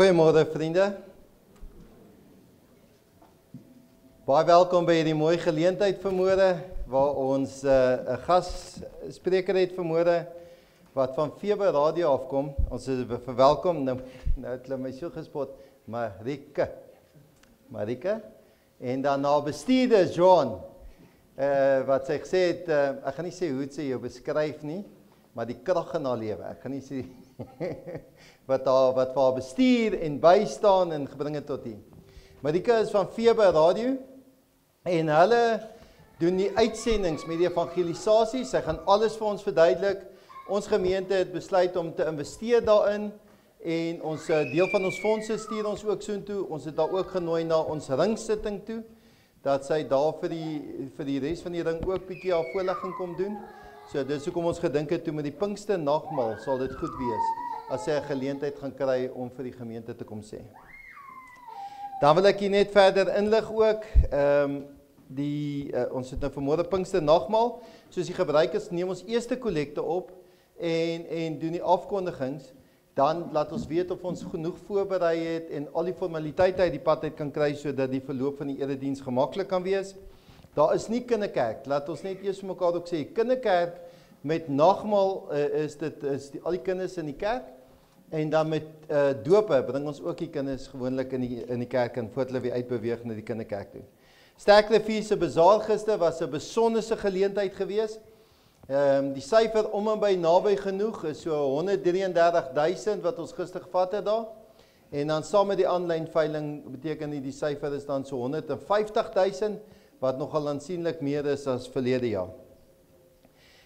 Goeiemôre vriende. Baie welkom by hierdie mooi geleentheid vanmôre waar ons 'n gasspreker het vanmôre wat van Febe Radio afkom. Ons is verwelkom nou het hulle my so gespot, Marike. En dan na bestuurder John wat sy gesê het, ek gaan nie sê hoe sy jou beskryf nie, maar die krag in haar lewe. Ek gaan nie sê wat vir haar bestuur en bystaan en gebring het tot hier. Marika is van Febe Radio en hulle doen die uitsendings met die evangelisasie. Sy gaan alles vir ons verduidelik. Ons gemeente het besluit om te investeer daarin en ons deel van ons fondse stuur ons ook soontoe. Ons het daar ook genooi na ons ringsitting toe dat sy daar vir die res van die ring ook bietjie haar voorlegging kom doen. So dis hoekom ons gedink het toe met die Pinkster nagmaal sal dit goed wees as sy 'n geleentheid gaan kry om vir die gemeente te kom sê. Dan wil ek hier net verder inlig ook, ons het nou vanmôre Pinkster nagmaal, soos die gebruik is, neem ons eerste kollekte op en doen die afkondigings, dan laat ons weet of ons genoeg voorberei het en al die formaliteite uit die pad uit kan kry, sodat die verloop van die erediens gemaklik kan wees. Daar is nie kinderkerk, laat ons net eers vir mekaar ook sê, kinderkerk met nagmaal is al die kinders in die kerk, en dan met dope bring ons ook die kinders gewoonlik in die kerk en voordat hulle weer uitbeweeg na die kinderkerk toe. Sterkrivier se bazaar gister was 'n besonderse geleentheid geweest. Die syfer om en by naby genoeg is so 133.000 wat ons gister gevat het daar. En dan saam met die aanlyn veiling beteken die syfer is dan so 150.000 wat nogal aansienlik meer is as verlede jaar.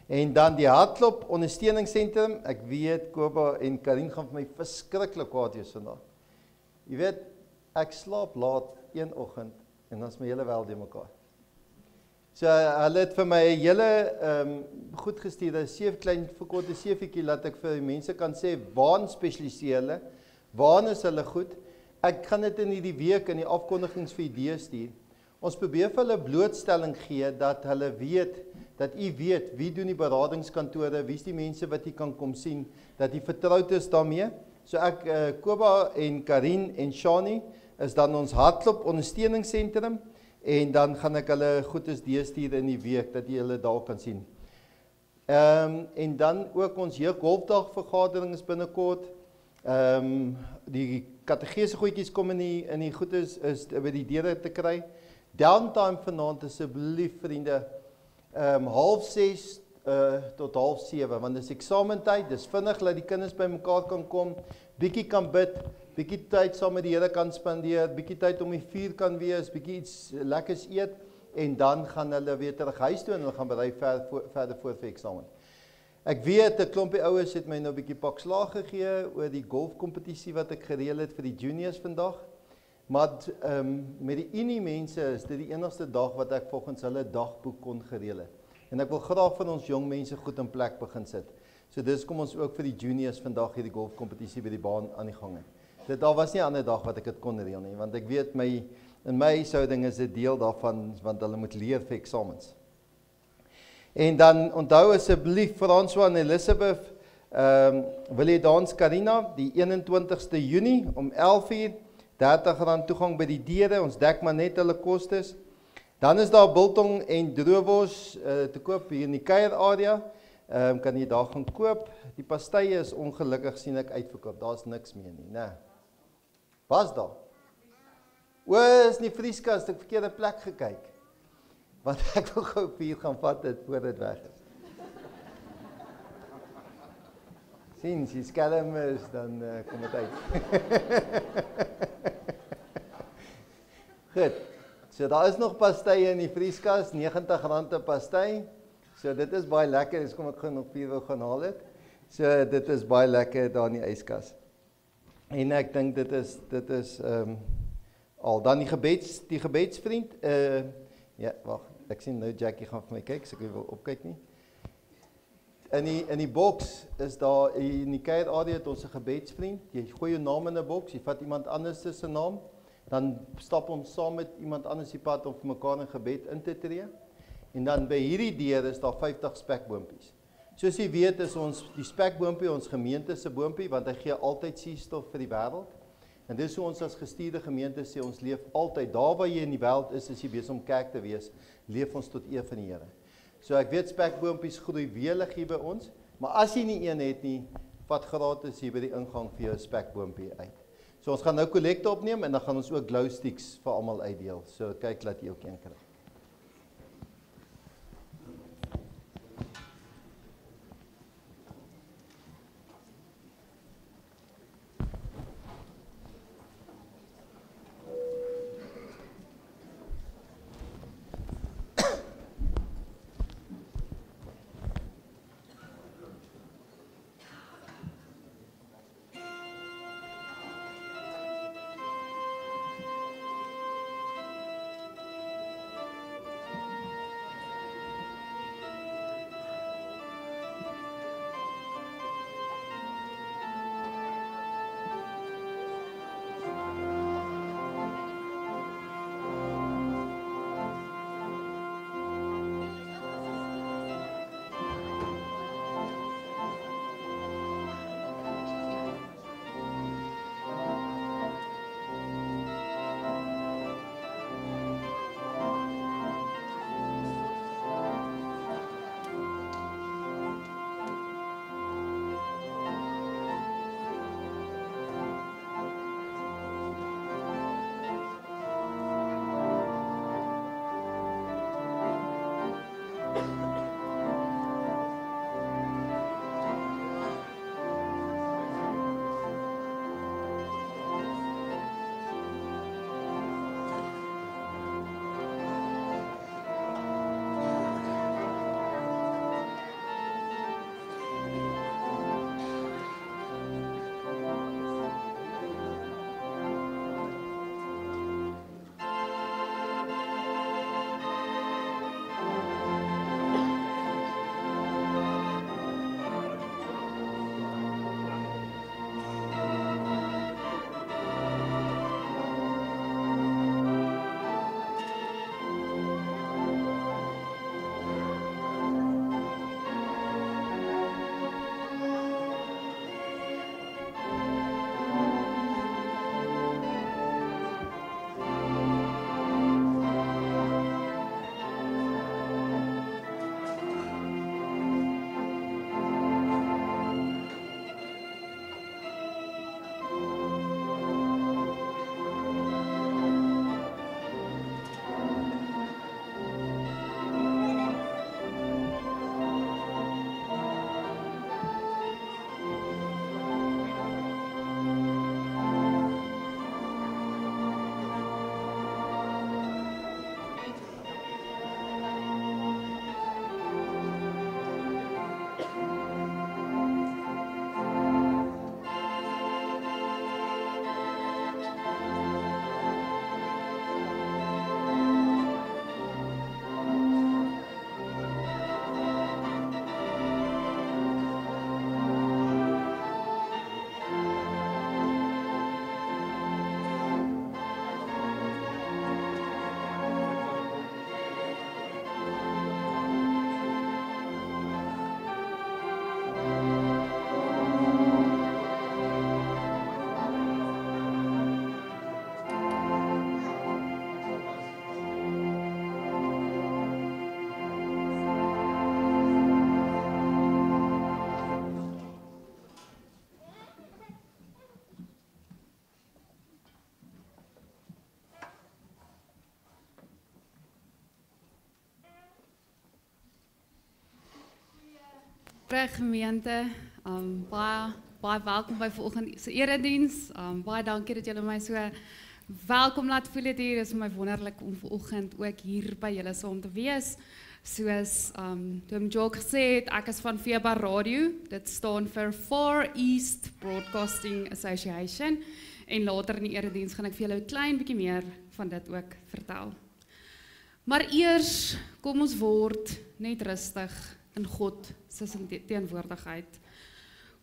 En dan die hardloop ondersteuningssentrum. Ek weet Koba en Karin gaan vir my verskriklik kwaad wees vandag. Jy weet, ek slaap laat een oggend en dan is my hele wêreld in mekaar. So hulle het vir my 'n hele goed gestuur, 'n klein verkorte CV'tjie laat ek vir mense kan sê waar spesialiseer hulle, waar is hulle goed. Ek gaan dit in hierdie week in die afkondigings vir idee stuur. Ons probeer vir hulle blootstelling gee dat hulle weet, dat u weet wie doen die beradingskantore, wie is die mense wat u kan kom sien, dat u vertroud is daarmee. So ek, Koba en Karin en Shani is dan ons hardloop ondersteuningssentrum en dan gaan ek hulle goedes deurstuur in die week dat jy hulle daar kan sien. En dan ook ons jeugdgolfdag vergadering is binnekort. Die kategese goedjies kom in die goedes is by die deure te kry. Downtime vanaand asseblief vriende, 6:30 tot 6:30, want dis eksamentyd, dis vinnig dat die kinders by mekaar kan kom, bietjie kan bid, bietjie tyd saam met die Here kan spandeer, bietjie tyd om die vuur kan wees, bietjie iets lekkers eet, en dan gaan hulle weer terug huis toe en hulle gaan berei verder voor vir eksamen. Ek weet, 'n klompie ouers het my nou bietjie pak slaag gegee oor die golfkompetisie wat ek gereël het vir die juniors vandag. Maar met die Unie mense is dit die enigste dag wat ek volgens hulle dagboek kon gereël het. En ek wil graag van ons jong mense goed in plek begin sit. So dis kom ons ook vir die juniors vandag hierdie golfkompetisie by die baan aan die gang het. Daar was nie 'n ander dag wat ek dit kon reël nie, want ek weet in my huishouding is dit deel daarvan, want hulle moet leer vir eksamens. En dan onthou asseblief François en Elizabeth, wil jy dans Karina, die 21ste Junie om 11:00, R30 toegang by die deure, ons dek maar net hulle kostes. Dan is daar biltong en droewors te koop hier in die kuier area. Kan jy daar gaan koop. Die pastye is ongelukkig sien ek uitverkoop. Daar's niks meer nie, né? Was daar? Is nie vrieskas, ek verkeerde plek gekyk. Want ek wil gou 4 gaan vat het voor dit weg is. Sien, as jy skelm is, dan kom dit uit. Goed, so daar is nog pastye in die vrieskas, R90 'n pasty. So dit is baie lekker, dis kom ek gaan nog 4 wil gaan haal het. So dit is baie lekker daar in die yskas. En ek dink dit is al. Dan die gebedsvriend, ja, wag, ek sien nou Jackie gaan vir my kyk, so ek wil opkyk nie. In die boks is daar, in die kuier area het ons 'n gebedsvriend, jy gooi jou naam in 'n boks, jy vat iemand anders se naam, dan stap ons saam met iemand anders die pad om vir mekaar in gebed in te tree, en dan by hierdie deur is daar 50 spekboompies. Soos jy weet is ons die spekboompie ons gemeente se boompie, want hy gee altyd suurstof vir die wêreld, En dis hoe ons as gestuurde gemeente sê, ons leef altyd, daar waar jy in die wêreld is jy besig om kerk te wees, leef ons tot eer van die Here. So ek weet spekboompies groei welig hier by ons, maar as jy nie een het nie, vat gratis hier by die ingang vir jou 'n spekboompie uit. So ons gaan nou kollekte opneem en dan gaan ons ook glow sticks vir almal uitdeel. So kyk laat jy ook een kry. Gemeente, baie welkom by vanoggend se erediens. Baie dankie dat julle my so welkom laat voel het hier. Dit is my wonderlik om vanoggend ook hier by julle saam te wees. Soos Tom Jock gesê het, ek is van Veba Radio. Dit staan vir Far East Broadcasting Association. En later in die erediens gaan ek vir julle 'n klein bietjie meer van dit ook vertel. Maar eers kom ons word net rustig in God se teenwoordigheid.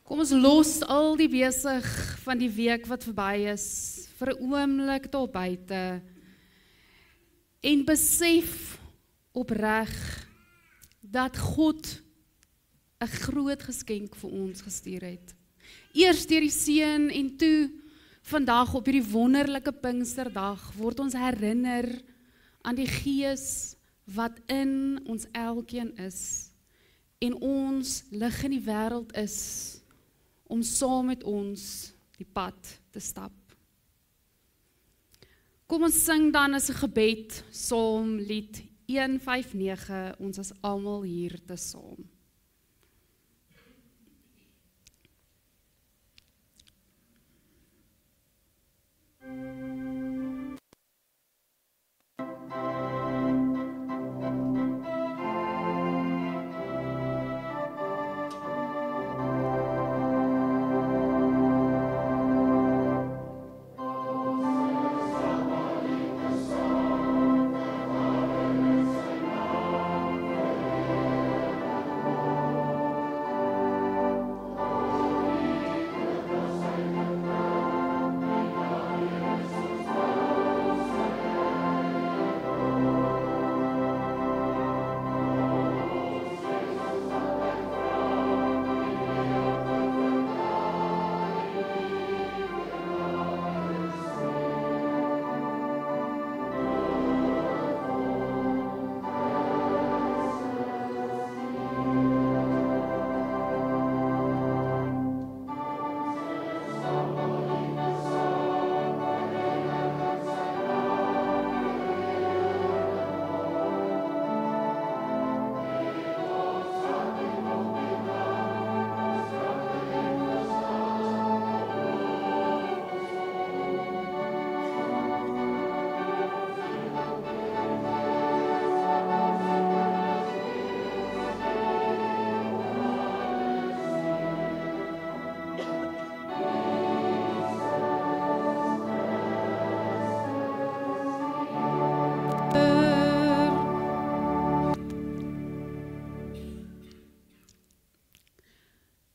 Kom ons los al die besig van die week wat verby is vir 'n oomblik daar buite en besef opreg dat God 'n groot geskenk vir ons gestuur het. Eers deur die Seun en toe vandag op hierdie wonderlike Pinksterdag word ons herinner aan die Gees wat in ons elkeen is en ons lig in die wêreld is om saam met ons die pad te stap. Kom ons sing dan as 'n gebed saam lied 159, ons is almal hier te saam.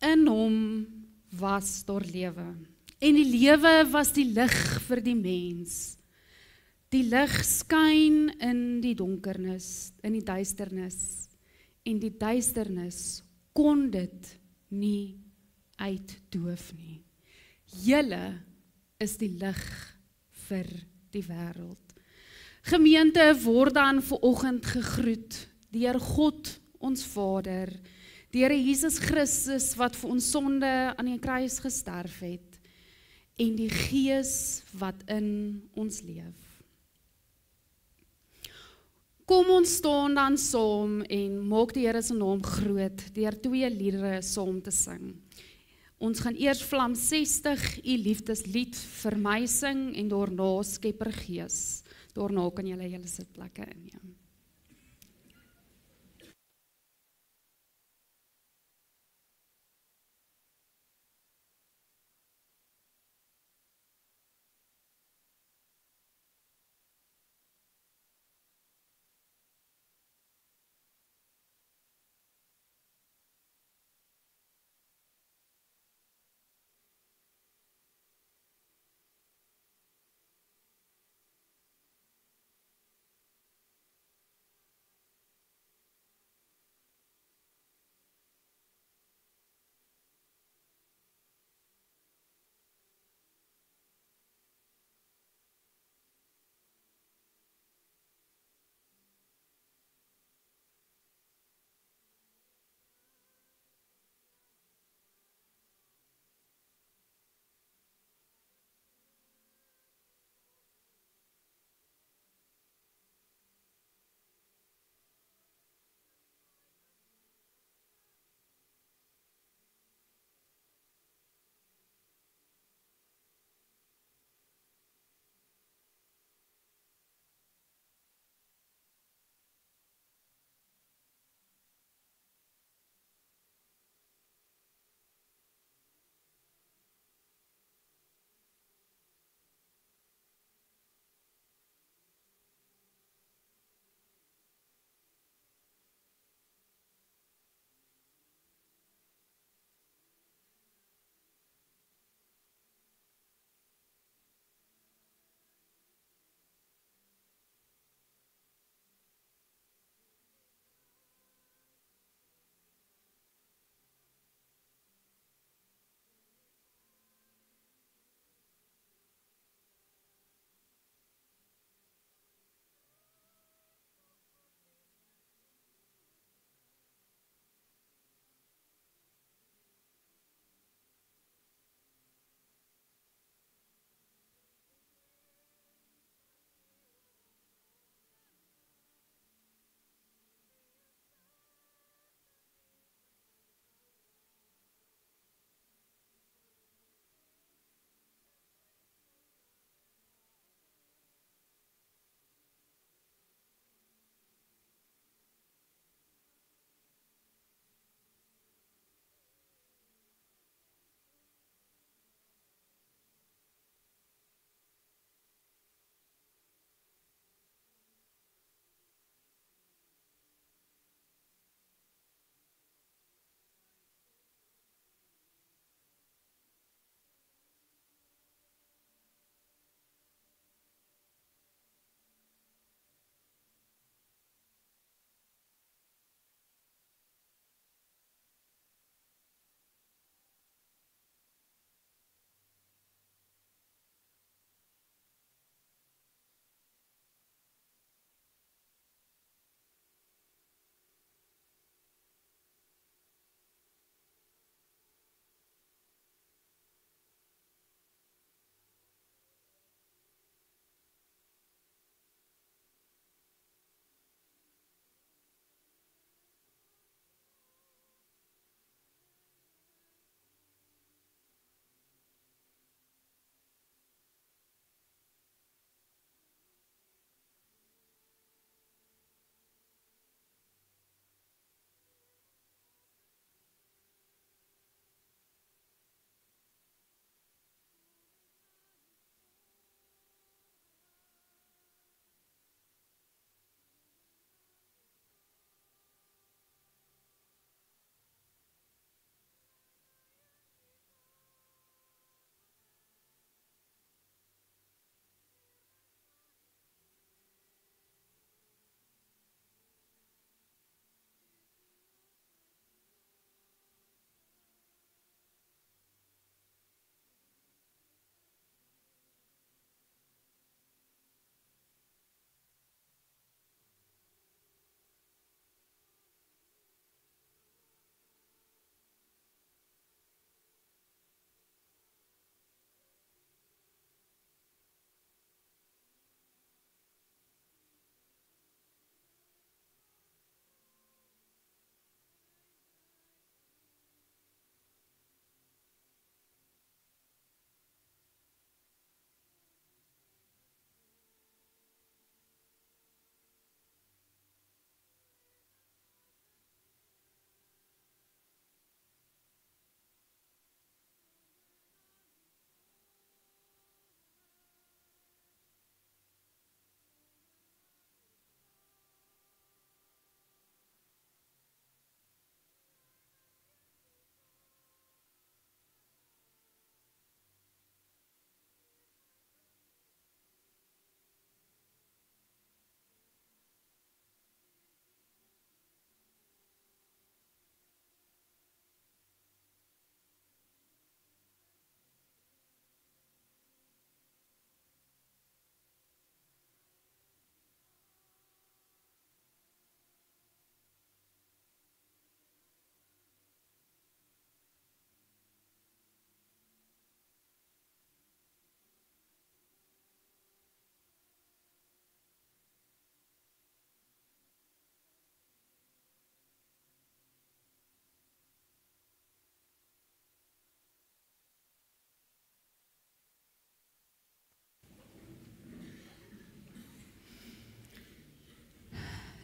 In hom was daar lewe, en die lewe was die lig vir die mens. Die lig skyn in die donkernis, in die duisternis, en die duisternis kon dit nie uitdoof nie. Julle is die lig vir die wêreld. Gemeente word dan vanoggend gegroet deur God ons Vader, deur Jesus Christus wat vir ons sonde aan die kruis gesterf het en die Gees wat in ons leef. Kom ons staan dan saam en maak die Here se naam groot deur 2 liedere saam te sing. Ons gaan eers Vlam 60, U liefdeslied vir my sing en daarna Skeppergees. Daarna kan julle julle sitplekke inneem.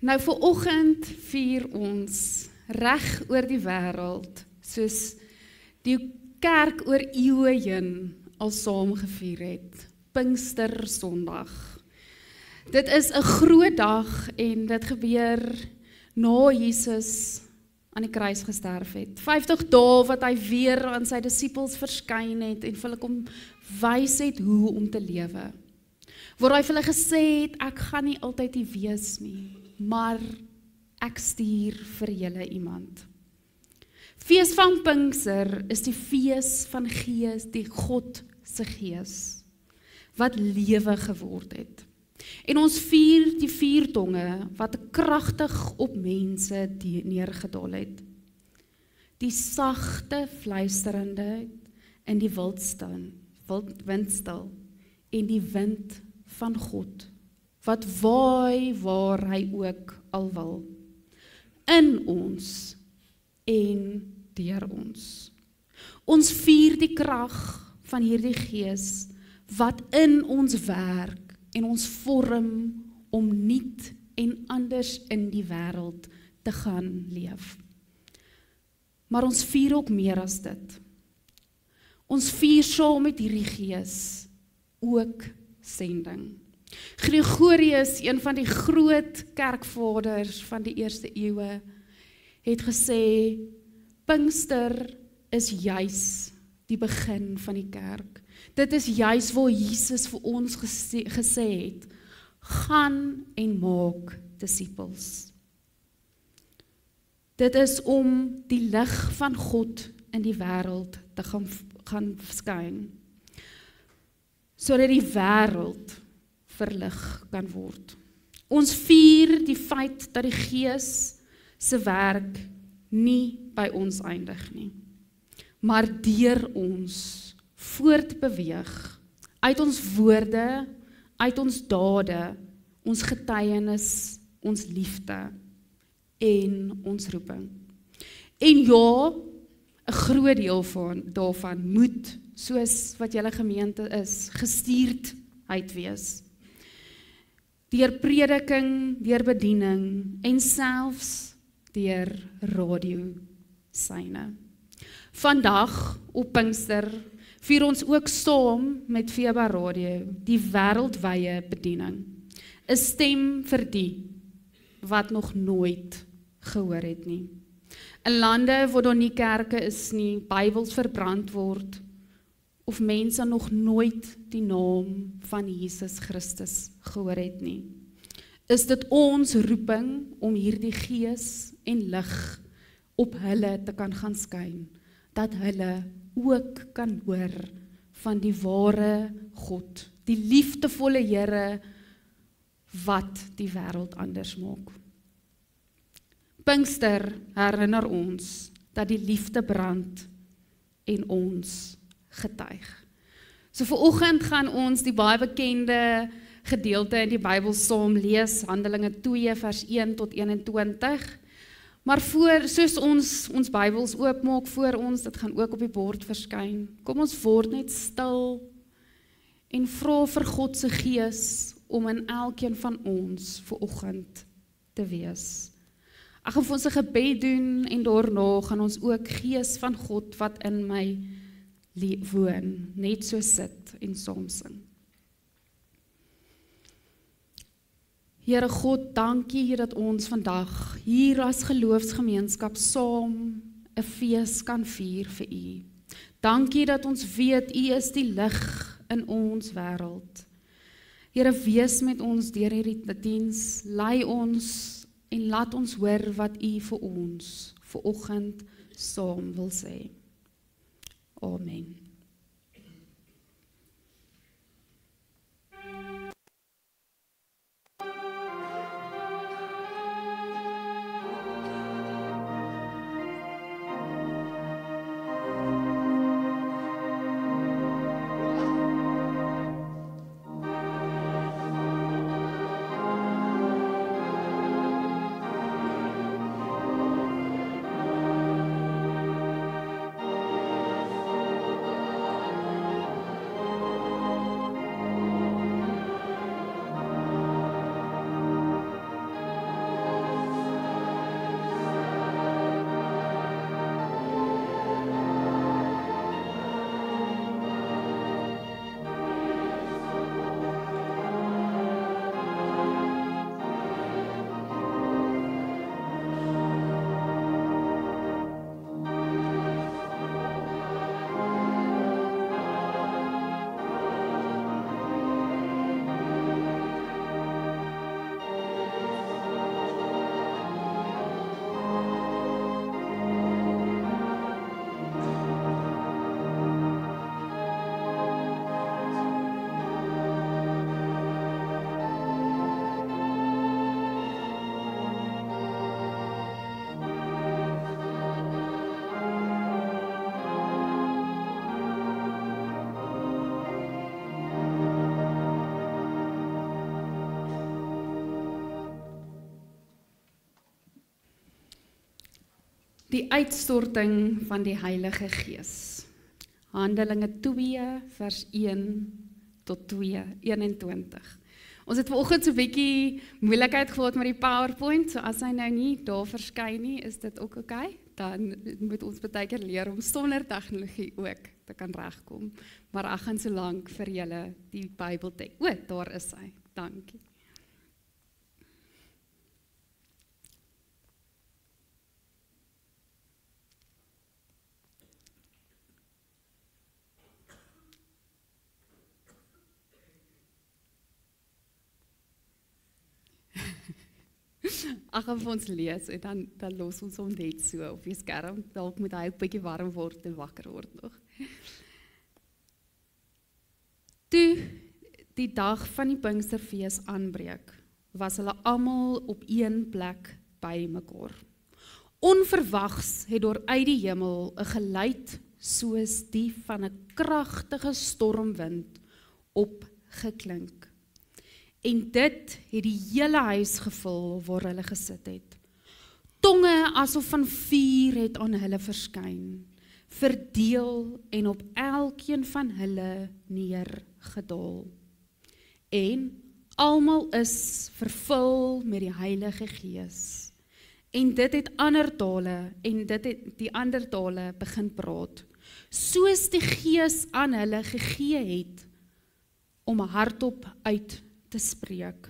Nou vanoggend vier ons reg oor die wêreld, soos die kerk oor eeue heen al saam gevier het, Pinkster Sondag. Dit is 'n groot dag en dit gebeur na Jesus aan die kruis gesterf het. 50 dae wat hy weer aan sy disippels verskyn het en vir hulle kom wys het hoe om te lewe. Waar hy vir hulle gesê het, ek gaan nie altyd hier wees nie, maar ek stuur vir julle iemand. Fees van Pinkster is die fees van Gees, die God se Gees, wat lewe geword het. En ons vier die vuurtonge wat kragtig op mense neergedaal het. Die sagte fluisterende in die windstil en die wind van God, wat waai waar hy ook al wil, in ons en deur ons. Ons vier die krag van hierdie Gees wat in ons werk en ons vorm om nuut en anders in die wêreld te gaan leef. Maar ons vier ook meer as dit. Ons vier saam met hierdie Gees ook sending. Gregorius, een van die groot kerkvaders van die eerste eeue, het gesê, Pinkster is juis die begin van die kerk. Dit is juis waar Jesus vir ons gesê het, gaan en maak disippels. Dit is om die lig van God in die wêreld te gaan skyn, sodat die wêreld verlig kan word. Ons vier die feit dat die Gees se werk nie by ons eindig nie, maar deur ons voortbeweeg, uit ons woorde, uit ons dade, ons getuienis, ons liefde en ons roeping. En ja, 'n groot deel daarvan moet, soos wat julle gemeente is, gestuurdheid wees. Deur prediking, deur bediening en selfs deur radiosyne. Vandag op Pinkster vier ons ook saam met Feba Radio die wêreldwye bediening. 'n Stem vir die wat nog nooit gehoor het nie. In lande waar daar nie kerke is nie, Bybels verbrand word, of mense nog nooit die naam van Jesus Christus gehoor het nie, is dit ons roeping om hierdie Gees en lig op hulle te kan gaan skyn, dat hulle ook kan hoor van die ware God, die liefdevolle Here wat die wêreld anders maak. Pinkster herinner ons dat die liefde brand en ons getuig. So vanoggend gaan ons die baie bekende gedeelte in die Bybel saam lees, Handelinge 2 vers 1 tot 21. Maar soos ons Bybels oopmaak voor ons, dit gaan ook op die bord verskyn. Kom ons word net stil en vra vir God se Gees om in elkeen van ons vanoggend te wees. Ek gaan vir ons 'n gebed doen en daarna gaan ons ook Gees van God wat in my woon, net so sit en saam sing. Here God, dankie dat ons vandag hier as geloofsgemeenskap saam 'n fees kan vier vir U. Dankie dat ons weet U is die lig in ons wêreld. Here, wees met ons deur hierdie diens, lei ons en laat ons hoor wat U vir ons vanoggend saam wil sê. Amen. Die uitstorting van die Heilige Gees. Handelinge 2 vers 1 tot 2:21. Ons het vanoggend so 'n bietjie moeilikheid gehad met die PowerPoint, so as hy nou nie daar verskyn nie, is dit ook oké. Dan moet ons baie keer leer om sonder tegnologie ook te kan regkom. Maar ek gaan so lank vir julle die Bybeltek. O, daar is hy. Dankie. Ek gaan vir ons lees en dan los ons hom net so op die skerm. Dalk moet hy ook 'n bietjie warm word en wakker word nog. Toe die dag van die Pinksterfees aanbreek, was hulle almal op een plek bymekaar. Onverwags het daar uit die hemel 'n geluid soos die van 'n kragtige stormwind opgeklink. En dit het die hele huis gevul waar hulle gesit het. Tonge asof van vuur het aan hulle verskyn, verdeel en op elkeen van hulle neergedaal. En almal is vervul met die Heilige Gees. En dit het die ander tale begin praat, soos die Gees aan hulle gegee het om hardop uit te spreek.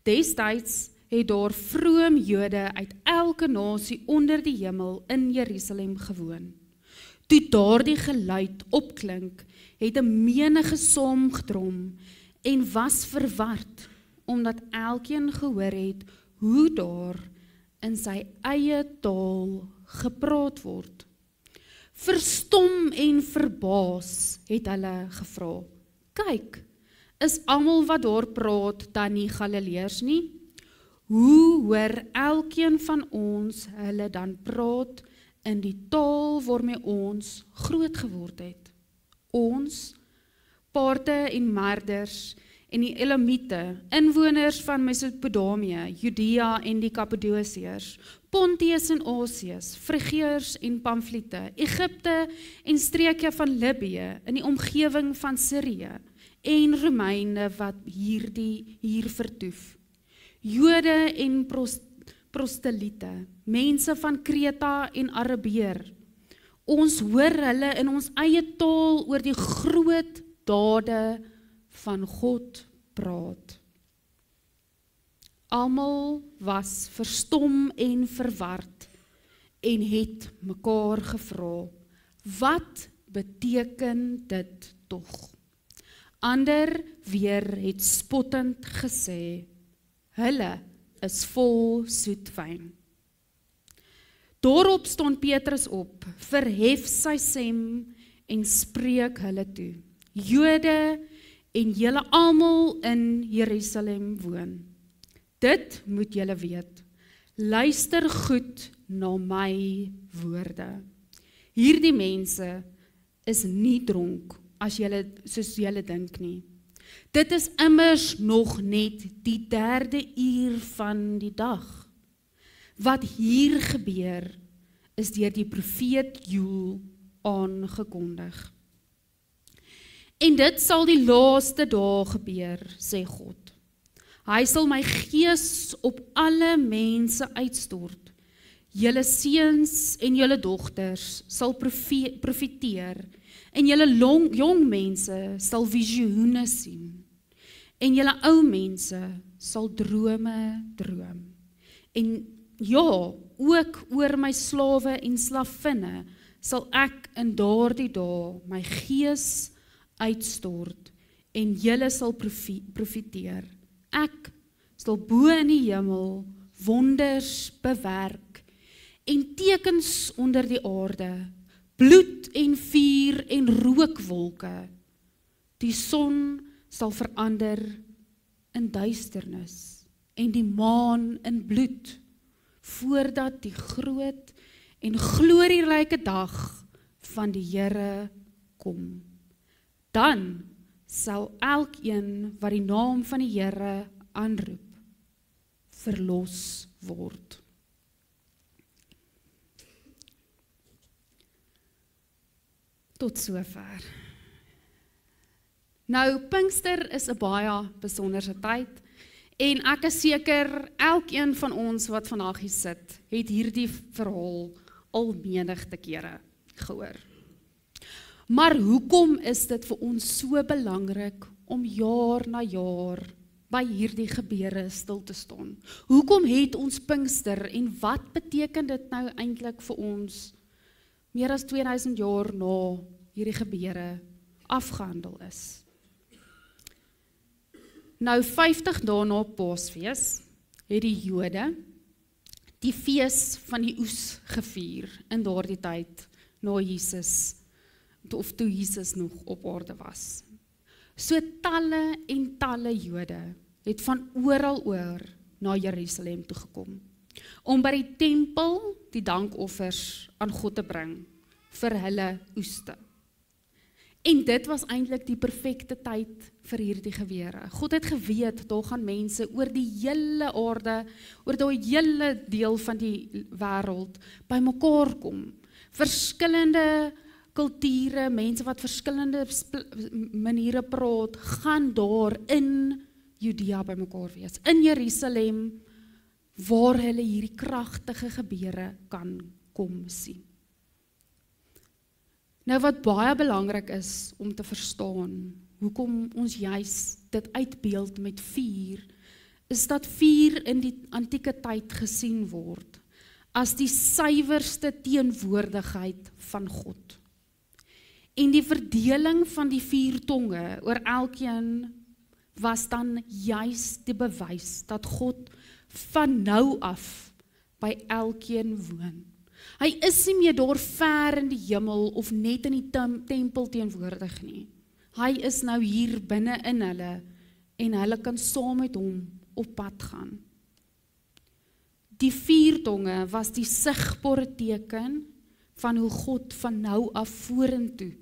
Destyds het daar vroom Jode uit elke nasie onder die hemel in Jerusalem gewoon. Toe daardie geluid opklink, het 'n menige saamgedrom en was verward, omdat elkeen gehoor het hoe daar in sy eie taal gepraat word. Verstom en verbaas het hulle gevra, kyk, is almal wat daar praat dan nie Galileërs nie? Hoe hoor elkeen van ons hulle dan praat in die taal waarmee ons groot geword het? Ons, Parthe en Merders en die Elamite, inwoners van Mesopotamië, Judea en die Kappadosiërs, Pontius en Asiërs, Frigiërs en Pamfiliete, Egipte en streke van Libië in die omgewing van Sirië, en Romeine wat hier vertoef. Jode en prostelite, mense van Kreta en Arabeer. Ons hoor hulle in ons eie taal oor die groot dade van God praat. Almal was verstom en verward en het mekaar gevra, wat beteken dit tog? Ander weer het spottend gesê, hulle is vol soetwyn. Daarop staan Petrus op, verhef sy stem en spreek hulle toe. Jode en julle almal in Jerusalem woon. Dit moet julle weet. Luister goed na my woorde. Hierdie mense is nie dronk soos julle dink nie. Dit is immers nog net die 3de uur van die dag. Wat hier gebeur is deur die profeet Joël aangekondig. En dit sal die laaste dae gebeur, sê God. Hy sal my gees op alle mense uitstort. Julle seuns en julle dogters sal profeteer, en julle jong mense sal visioene sien, en julle ou mense sal drome droom. En ja, ook oor my slawe en slavinne sal ek in daardie dae my gees uitstort, en julle sal profeteer. Ek sal bo in die hemel wonders bewerk, en tekens onder die aarde, bloed en vuur en rookwolke. Die son sal verander in duisternis, en die maan in bloed, voordat die groot en glorieryke dag van die Here kom. Dan sal elkeen wat die naam van die Here aanroep, verlos word. Tot sover. Nou, Pinkster is 'n baie besonderse tyd, en ek is seker, elkeen van ons wat vandag hier sit, het hierdie verhaal al menigte kere gehoor. Maar hoekom is dit vir ons so belangrik om jaar na jaar by hierdie gebeure stil te staan? Hoekom het ons Pinkster en wat beteken dit nou eintlik vir ons meer as 2000 jaar na hierdie gebeure afgehandel is? Nou 50 dae na Paasfees het die Jode die fees van die oes gevier in daardie tyd na Jesus, of toe Jesus nog op aarde was. So talle en talle Jode het van oral oor na Jerusalem toe gekom, om by die tempel die dankoffers aan God te bring vir hulle oeste. En dit was eintlik die perfekte tyd vir hierdie gebeure. God het geweet, daar gaan mense oor die hele aarde, oor die hele deel van die wêreld bymekaar kom. Verskillende kulture, mense wat verskillende maniere praat, gaan daar in Judea bymekaar wees, in Jerusalem, waar hulle hierdie kragtige gebeure kan kom sien. Nou wat baie belangrik is om te verstaan, hoekom ons juis dit uitbeeld met vuur, is dat vuur in die antieke tyd gesien word as die suiwerste teenwoordigheid van God. En die verdeling van die 4 tonge oor elkeen was dan juis die bewys dat God van nou af by elkeen woon. Hy is nie meer daar ver in die hemel of net in die tempel teenwoordig nie. Hy is nou hier binne in hulle en hulle kan saam met hom op pad gaan. Die 4 tonge was die sigbare teken van hoe God van nou af vorentoe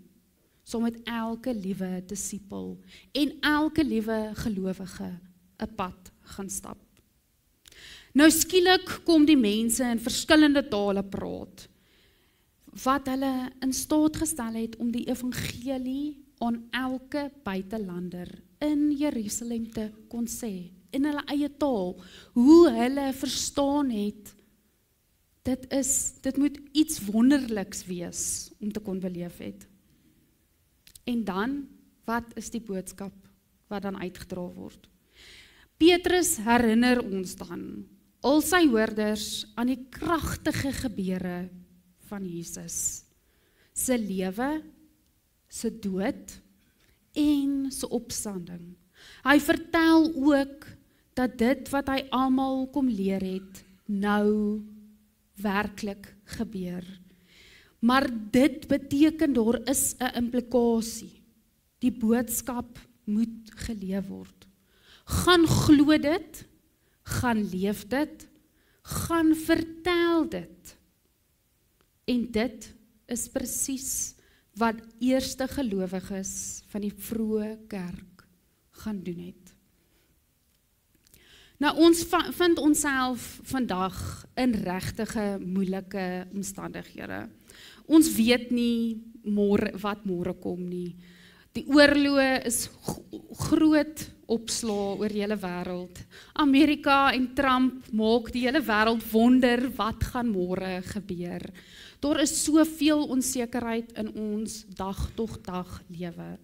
saam met elke liewe disipel en elke liewe gelowige 'n pad gaan stap. Nou skielik kom die mense in verskillende tale praat, wat hulle in staat gestel het om die evangelie aan elke buitelander in Jerusalem te kon sê, in hulle eie taal, hoe hulle verstaan het, dit moet iets wonderliks wees om te kon beleef het. En dan, wat is die boodskap wat dan uitgedra word? Petrus herinner ons dan, al sy hoorders, aan die kragtige gebeure van Jesus, sy lewe, sy dood en sy opstanding. Hy vertel ook dat dit wat hy almal kom leer het, nou werklik gebeur. Maar dit beteken daar is 'n implikasie. Die boodskap moet geleef word. Gaan glo dit, gaan leef dit, gaan vertel dit. En dit is presies wat eerste gelowiges van die vroeë kerk gaan doen het. Nou ons vind onsself vandag in regtige moeilike omstandighede. Ons weet nie wat môre kom nie. Die oorloë is groot opslaa oor die hele wêreld. Amerika en Trump maak die hele wêreld wonder wat gaan môre gebeur. Daar is soveel onsekerheid in ons dag tot dag lewe,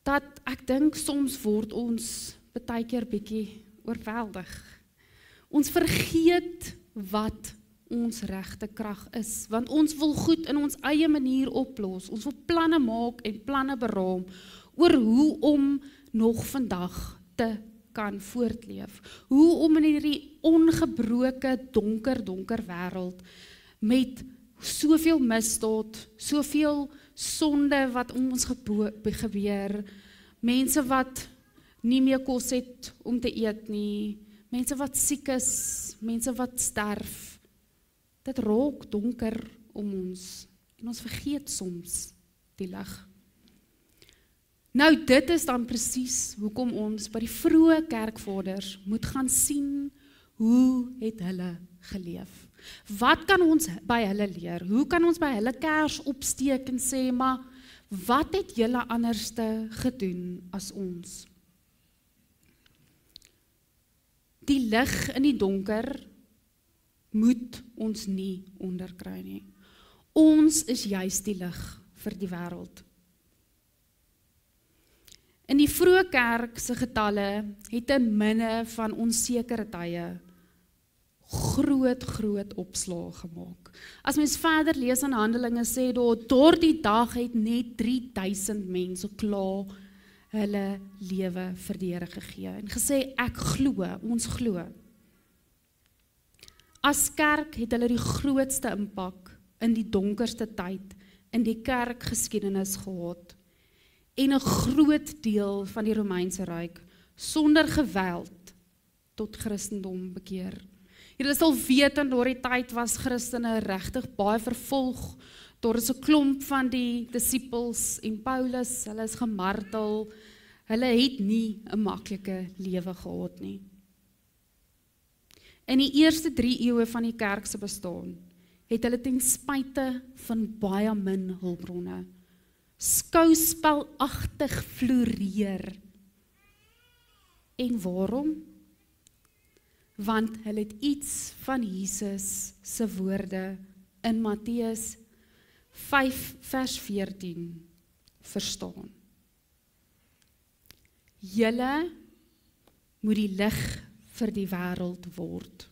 dat ek dink soms word ons baie keer bietjie oorweldig. Ons vergeet wat ons regte krag is, want ons wil goed in ons eie manier oplos. Ons wil planne maak en planne beraam oor hoe om nog vandag te kan voortleef. Hoe om in hierdie ongebroke, donker wêreld met soveel misdaad, soveel sonde wat om ons gebeur, mense wat nie meer kos het om te eet nie, mense wat siek is, mense wat sterf. Dit raak donker om ons en ons vergeet soms die lig. Nou dit is dan presies hoekom ons by die vroeë kerkvaders moet gaan sien hoe het hulle geleef. Wat kan ons by hulle leer? Hoe kan ons by hulle kers opsteek en sê, maar wat het julle anderste gedoen as ons? Die lig in die donker moet ons nie onderkry nie. Ons is juist die lig vir die wêreld. In die vroeë kerk se getalle het in minne van onsekere tye groot opslae gemaak. As mens verder lees aan Handelinge sê daardie dag het net 3000 mense klaar hulle lewe vir die Here gegee en gesê ek glo, ons glo. As kerk het hulle die grootste impak in die donkerste tyd in die kerkgeskiedenis gehad en 'n groot deel van die Romeinse Ryk sonder geweld tot Christendom bekeer. Julle sal weet in daardie tyd was Christene regtig baie vervolg. Daar is 'n klomp van die disippels en Paulus, hulle is gemartel. Hulle het nie 'n maklike lewe gehad nie. In die eerste 3 eeue van die kerk se bestaan het hulle ten spyte van baie min hulpbronne skouspelagtig floreer. En waarom? Want hulle het iets van Jesus se woorde in Matteus 5 vers 14 verstaan. Julle moet die lig vir die wêreld word.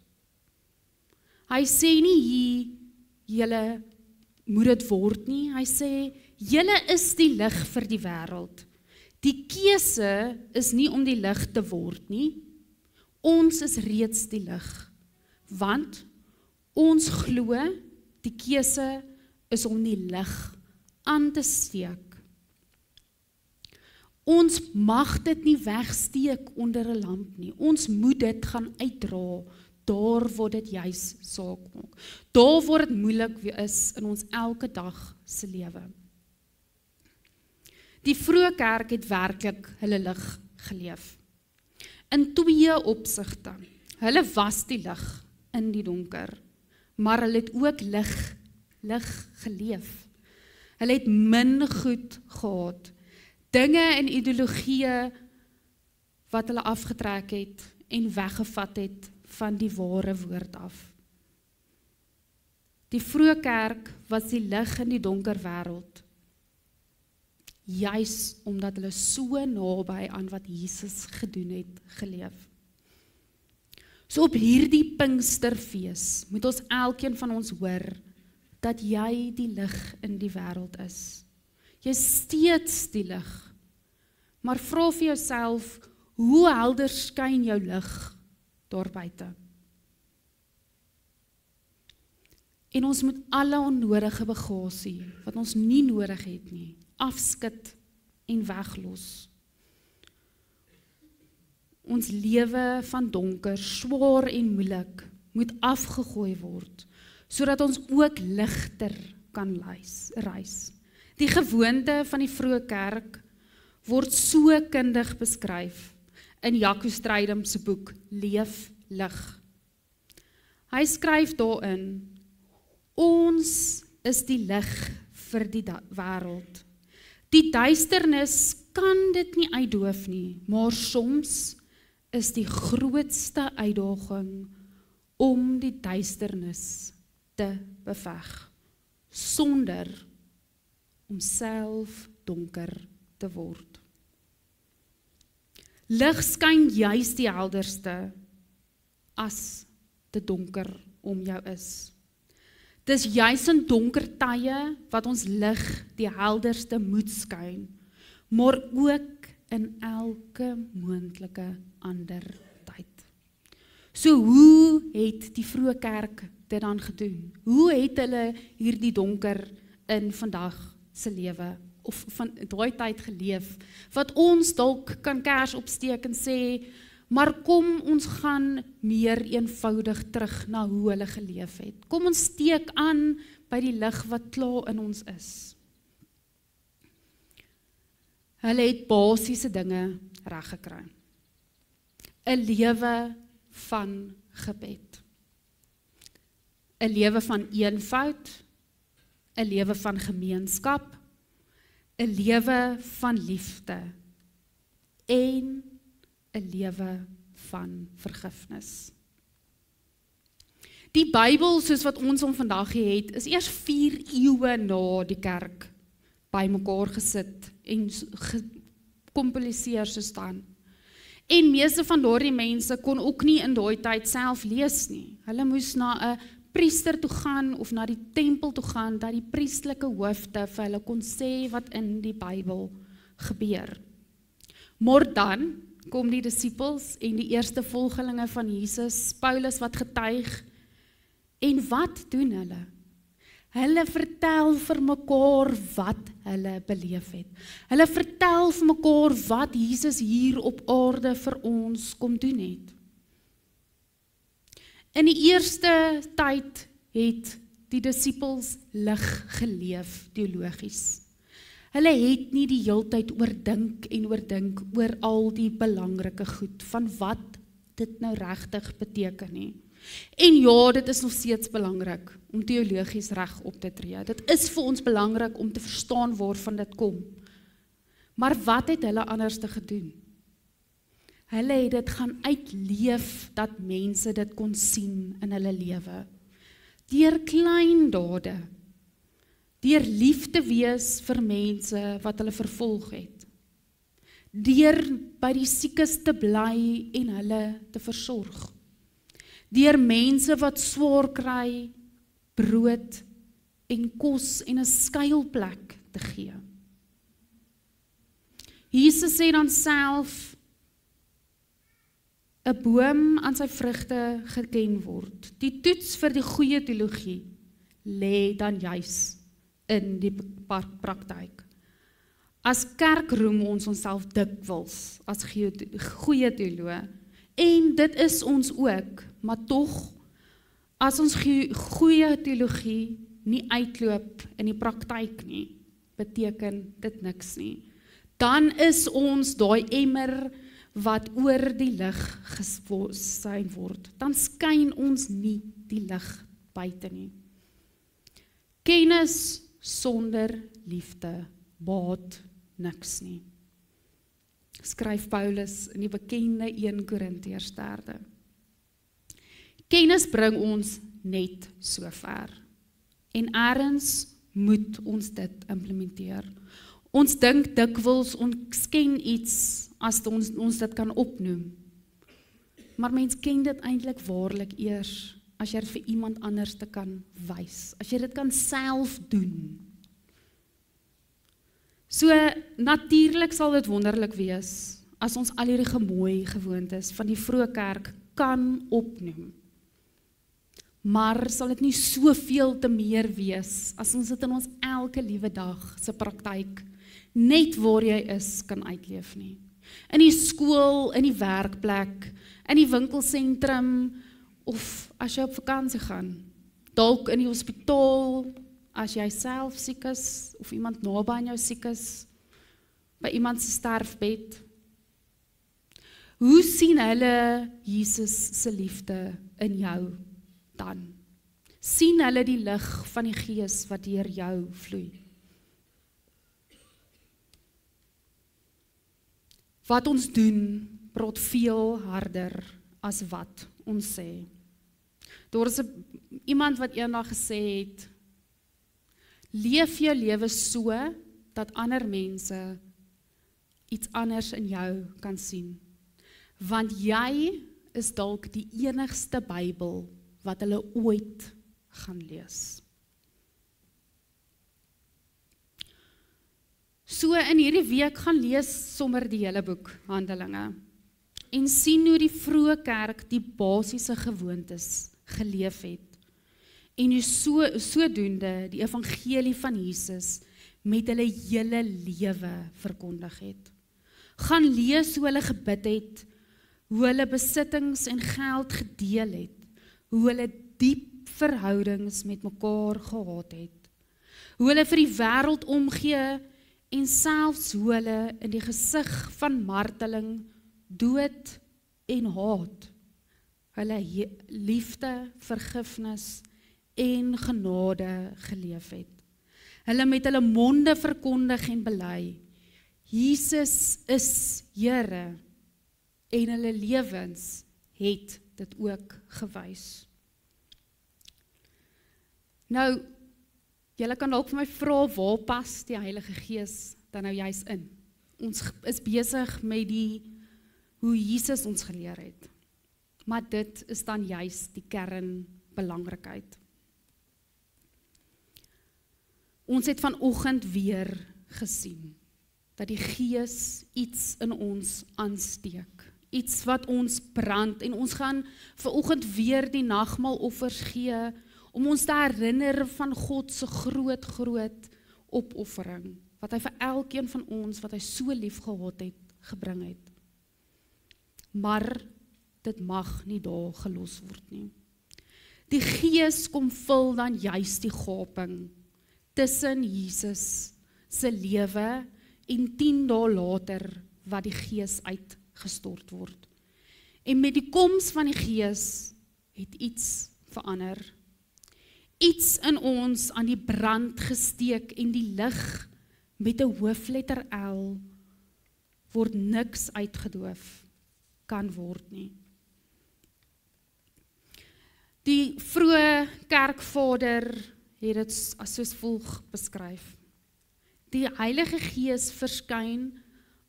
Hy sê nie hier, julle moet dit word nie. Hy sê, julle is die lig vir die wêreld. Die keuse is nie om die lig te word nie. Ons is reeds die lig. Want ons glo, die keuse is om die lig aan te steek. Ons mag dit nie wegsteek onder 'n lamp nie. Ons moet dit gaan uitdra. Daar word dit juis saak maak. Daar word dit moeilik is in ons elke dag se lewe. Die vroeë kerk het werklik hulle lig geleef. In 2 opsigte. Hulle was die lig in die donker, maar hulle het ook lig geleef. Hulle het min goed gehad. Dinge en ideologieë wat hulle afgetrek het en weggevat het van die ware woord af. Die vroeë kerk was die lig in die donker wêreld, juis omdat hulle so naby aan wat Jesus gedoen het geleef. So op hierdie Pinksterfees moet ons elkeen van ons hoor dat jy die lig in die wêreld is. Jy is steeds die lig. Maar vra vir jouself, hoe helder skyn jou lig daar buite? En ons moet alle onnodige bagasie wat ons nie nodig het nie, afskud en weglos. Ons lewe van donker, swaar en moeilik moet afgegooi word, sodat ons ook ligter kan reis. Die gewoonte van die vroeë kerk word so kundig beskryf in Jaco Strydom se boek Leef lig. Hy skryf daarin, ons is die lig vir die wêreld. Die duisternis kan dit nie uitdoof nie, maar soms is die grootste uitdaging om die duisternis te beveg, sonder om self donker te word. Lig skyn juis die helderste as dit donker om jou is. Dis juis in donker tye wat ons lig die helderste moet skyn, maar ook in elke moontlike ander tyd. So hoe het die vroeë kerk dit dan gedoen? Hoe het hulle hierdie donker in vandag se lewe of van daai tyd geleef, wat ons dalk kan kers opsteek en sê, maar kom ons gaan meer eenvoudig terug na hoe hulle geleef het. Kom ons steek aan by die lig wat klaar in ons is. Hulle het basiese dinge reggekry. 'n lewe van gebed. 'n lewe van eenvoud, 'n lewe van gemeenskap, 'n lewe van liefde en 'n lewe van vergifnis. Die Bybel, soos wat ons hom vandag het, is eers 4 eeue na die kerk bymekaar gesit en gekompileer so staan. En meeste van daardie mense kon ook nie in daai tyd self lees nie. Hulle moes na 'n priester toe gaan of na die tempel toe gaan, dat die priestelike hoofde vir hulle kon sê wat in die Bybel gebeur. Maar dan kom die disippels en die eerste volgelinge van Jesus, Paulus wat getuig, en wat doen hulle? Hulle vertel vir mekaar wat hulle beleef het. Hulle vertel vir mekaar wat Jesus hier op aarde vir ons kom doen het. In die eerste tyd het die disippels lig geleef, teologies. Hulle het nie die heeltyd oordink oor al die belangrike goed, van wat dit nou regtig beteken nie. En ja, dit is nog steeds belangrik om teologies reg op te tree. Dit is vir ons belangrik om te verstaan waarvan dit kom. Maar wat het hulle anders te gedoen? Hulle het dit gaan uitleef dat mense dit kon sien in hulle lewe. Deur klein dade, deur lief te wees vir mense wat hulle vervolg het, deur by die siekes te bly en hulle te versorg, deur mense wat swaar kry, brood en kos en 'n skuilplek te gee. Jesus sê dan self, 'n boom aan sy vrugte geken word. Die toets vir die goeie teologie lê dan juis in die praktyk. As kerk roem ons onsself dikwels as goeie teoloë, en dit is ons ook, maar tog, as ons goeie teologie nie uitloop in die praktyk nie, beteken dit niks nie. Dan is ons daai emmer wat oor die lig gesyn word. Dan skyn ons nie die lig buite nie. Kennis sonder liefde baat niks nie. Skryf Paulus in die bekende 1 Korintiërs 3. Kennis bring ons net so ver. En ergens moet ons dit implementeer. Ons dink dikwels ons ken iets as ons dit kan opnoem. Maar mens ken dit eintlik waarlik eers as jy dit vir iemand anders te kan wys. As jy dit kan self doen. So natuurlik sal dit wonderlik wees as ons al hierdie mooi gewoontes van die vroeë kerk kan opnoem. Maar sal dit nie soveel te meer wees as ons dit in ons elke liewe dag se praktyk net waar jy is kan uitleef nie. In die skool, in die werkplek, in die winkelsentrum of as jy op vakansie gaan, dalk in die hospitaal, as jy self siek is of iemand naby aan jou siek is, by iemand se sterfbed. Hoe sien hulle Jesus se liefde in jou dan? Sien hulle die lig van die Gees wat deur jou vloei? Wat ons doen, praat veel harder as wat ons sê. Daar is iemand wat eendag gesê het, leef jou lewe so, dat ander mense iets anders in jou kan sien. Want jy is dalk die enigste Bybel wat hulle ooit gaan lees. So in hierdie week gaan lees sommer die hele boek Handelinge en sien hoe die vroeë kerk die basiese gewoontes geleef het en hoe sodoende die evangelie van Jesus met hulle hele lewe verkondig het. Gaan lees hoe hulle gebid het, hoe hulle besittings en geld gedeel het, hoe hulle diep verhoudings met mekaar gehad het, hoe hulle vir die wêreld omgee en selfs hoe hulle in die gesig van marteling, dood en haat, hulle liefde, vergifnis en genade geleef het. Hulle met hulle monde verkondig en bely, Jesus is Here, en hulle lewens het dit ook gewys. Nou, julle kan dalk vir my vra, waar pas die Heilige Gees dan nou juist in? Ons is besig met hoe Jesus ons geleer het. Maar dit is dan juist die kernbelangrikheid. Ons het vanoggend weer gesien, dat die Gees iets in ons aansteek. Iets wat ons brand, en ons gaan vanoggend weer die nagmaaloffers gee, om ons te herinner van God se groot opoffering, wat hy vir elkeen van ons, wat hy so lief gehad het, gebring het. Maar dit mag nie daar gelos word nie. Die Gees kom vul dan juist die gaping tussen Jesus se lewe en 10 dae later wat die Gees uitgestort word. En met die koms van die Gees het iets verander. Iets in ons aan die brand gesteek en die lig met 'n hoofletter L word niks uitgedoof kan word nie. Die vroeë kerkvader het dit soos volg beskryf. Die Heilige Gees verskyn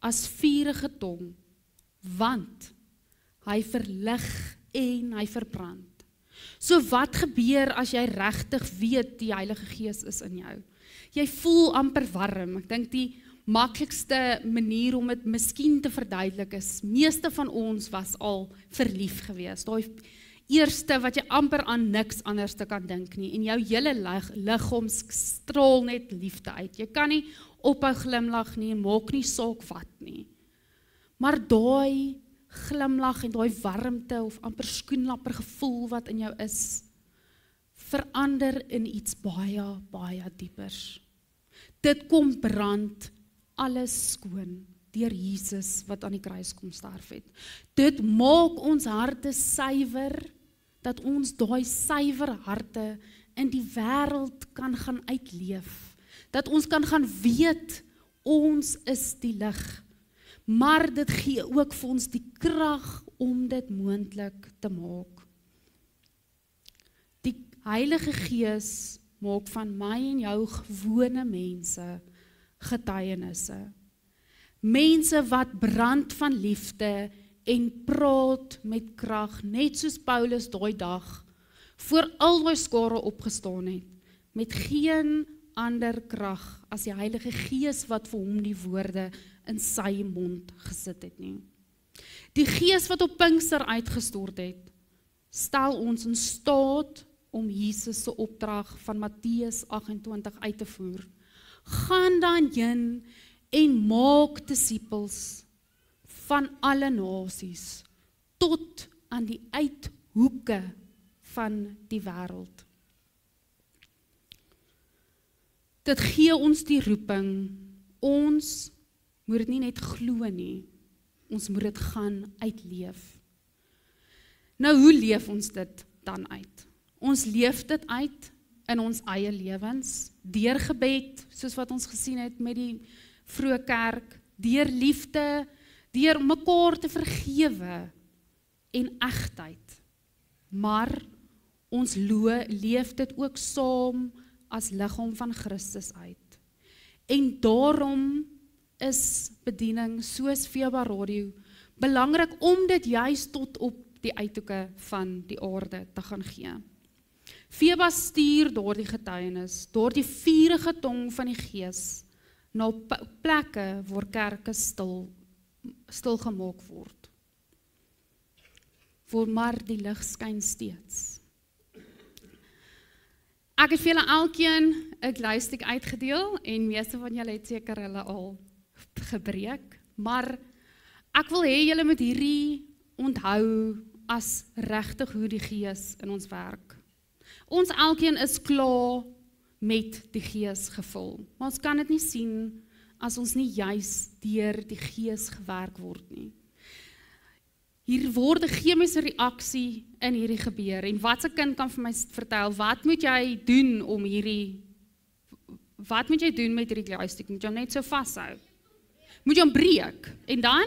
as vuurige tong, want hy verlig en hy verbrand. So wat gebeur as jy regtig weet die Heilige Gees is in jou? Jy voel amper warm. Ek dink die maklikste manier om dit miskien te verduidelik is, meeste van ons was al verlief gewees. Daai eerste wat jy amper aan niks anders te kan dink nie, en jou hele liggaam straal net liefde uit. Jy kan nie ophou glimlag nie, maak nie saak wat nie. Maar daai glimlag en daai warmte of amper skoenlapper gevoel wat in jou is, verander in iets baie diepers. Dit kom brand alles skoon deur Jesus wat aan die kruis kom sterf het. Dit maak ons harte suiwer, dat ons daai suiwer harte in die wêreld kan gaan uitleef. Dat ons kan gaan weet, ons is die lig. Maar dit gee ook vir ons die krag om dit moontlik te maak. Die Heilige Gees maak van my en jou gewone mense getuienisse. Mense wat brand van liefde en praat met krag, net soos Paulus daai dag voor al daai skare opgestaan het, met geen ander krag as die Heilige Gees wat vir hom die woorde in sy mond gesit het nie. Die Gees wat op Pinkster uitgestort het, stel ons in staat om Jesus se opdrag van Matteus 28 uit te voer. Gaan dan heen en maak disippels van alle nasies tot aan die uithoeke van die wêreld. Dit gee ons die roeping, ons moet dit nie net glo nie, ons moet dit gaan uitleef. Nou, hoe leef ons dit dan uit? Ons leef dit uit in ons eie lewens, deur gebed, soos wat ons gesien het met die vroeë kerk, deur liefde, deur mekaar te vergewe en egtheid. Maar ons leef dit ook saam as liggaam van Christus uit. En daarom is bediening soos Veba Radio belangrik om dit juist tot op die uithoeke van die aarde te gaan gee. Veba stuur daardie getuienis, daardie vuurige tong van die Gees na plekke waar kerke stil gemaak word. Voor maar die lig skyn steeds. Ek het vir julle elkeen 'n glystiek uitgedeel en meeste van julle het seker hulle al gebreek, maar ek wil hê julle moet hierdie onthou as regtig hoe die Gees in ons werk. Ons elkeen is klaar met die Gees gevul, maar ons kan dit nie sien as ons nie juis deur die Gees gewerk word nie. hier word 'n chemiese reaksie in hierdie gebeur. En wat 'n kind kan vir my vertel, wat moet jy doen om wat moet jy doen met hierdie joystick? Moet jy hom net so vashou? Moet jy hom breek? En dan?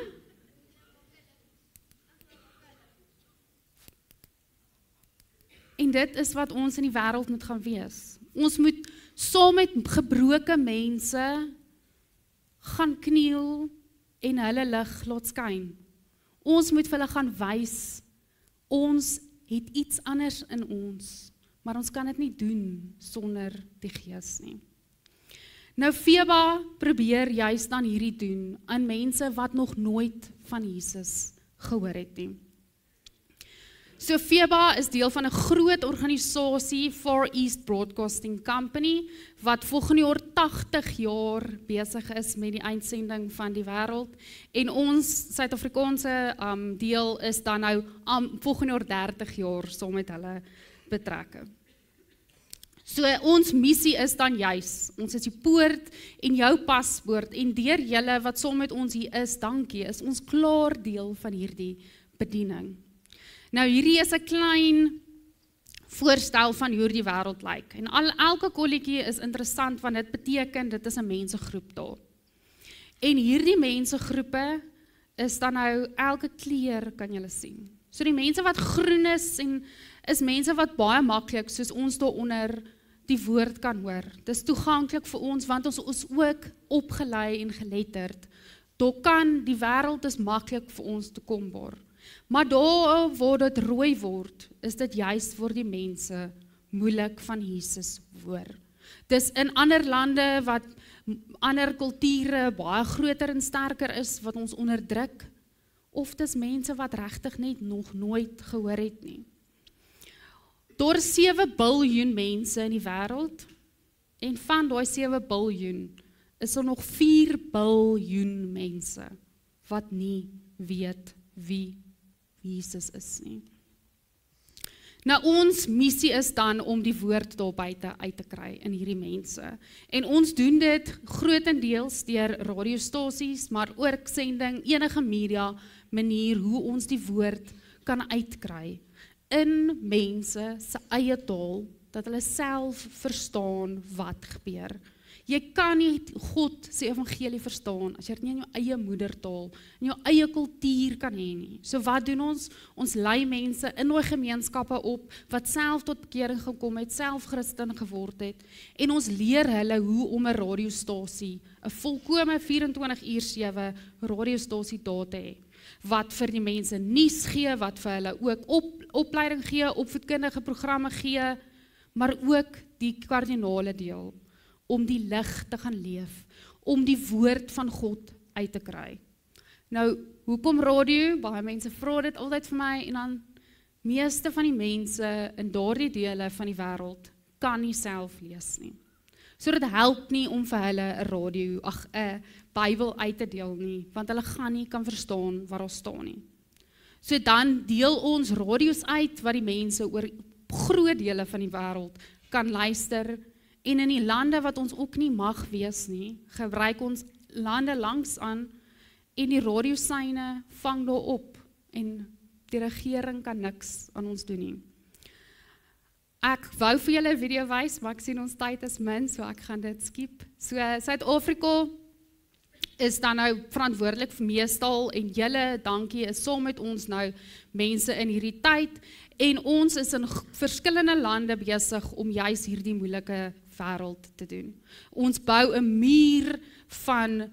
En dit is wat ons in die wêreld moet gaan wees. Ons moet saam met gebroke mense gaan kniel en hulle lig laat skyn. Ons moet vir hulle gaan wys, ons het iets anders in ons, maar ons kan dit nie doen sonder die Gees nie. Nou Feba probeer juist dan hierdie doen aan mense wat nog nooit van Jesus gehoor het nie. So Feba is deel van 'n groot organisasie, Far East Broadcasting Company, wat volgende jaar 80 jaar besig is met die uitsending van die wêreld. En ons Suid-Afrikaanse deel is dan nou volgende jaar 30 jaar saam met hulle betrek. So ons missie is dan juis, ons is die poort en jou paspoort, en deur julle wat saam met ons hier is, dankie, is ons klaar deel van hierdie bediening. Nou hierdie is 'n klein voorstel van hoe die wêreld lyk. En elke kolletjie is interessant, want dit beteken dit is 'n mensegroep daar. En hierdie mensegroepe is dan nou elke kleur kan julle sien. So die mense wat groen is mense wat baie maklik soos ons daaronder die woord kan hoor. Dis toeganklik vir ons want ons is ook opgelei en geletterd. Daar kan die wêreld is maklik vir ons toekombaar. Maar daar waar dit rooi word, is dit juist vir die mense moeilik van Jesus hoor. Dis in ander lande wat ander kulture baie groter en sterker is wat ons onderdruk, of dis mense wat regtig net nog nooit gehoor het nie. Daar is 7 biljoen mense in die wêreld, en van daai 7 biljoen is daar nog 4 biljoen mense wat nie weet wie Jesus is nie. Nou ons missie is dan om die woord daar buite uit te kry in hierdie mense. En ons doen dit grootendeels deur radiostasies, maar ook sending, enige media manier hoe ons die woord kan uitkry in mense se eie taal, dat hulle self verstaan wat gebeur. Jy kan nie God se evangelie verstaan as jy dit nie in jou eie moedertaal, in jou eie kultuur kan hê nie. So wat doen ons? Ons lei mense in daai gemeenskappe op wat self tot bekering gekom het, self Christen geword het, en ons leer hulle hoe om 'n radiostasie, 'n volkome 24/7 radiostasie daar te hê, wat vir die mense nuus gee, wat vir hulle ook opleiding gee, opvoedkundige programme gee, maar ook die kardinale deel, om die lig te gaan leef, om die woord van God uit te kry. Nou, hoekom radio? Baie mense vra dit altyd vir my, en dan meeste van die mense in daardie dele van die wêreld kan nie self lees nie. So dit help nie om vir hulle 'n Bybel uit te deel nie, want hulle gaan nie kan verstaan wat daar staan nie. So dan deel ons radio's uit wat die mense oor groot dele van die wêreld kan luister. En in die lande wat ons ook nie mag wees nie, gebruik ons lande langs aan, en die radiosyne vang daar op, en die regering kan niks aan ons doen nie. Ek wou vir julle 'n video wys, maar ek sien ons tyd is min, so ek gaan dit skiep. So Suid-Afrika is dan nou verantwoordelik vir meestal, en julle, dankie, is saam met ons nou mense in hierdie tyd, en ons is in verskillende lande besig om juis hierdie moeilike wêreld te doen. Ons bou 'n muur van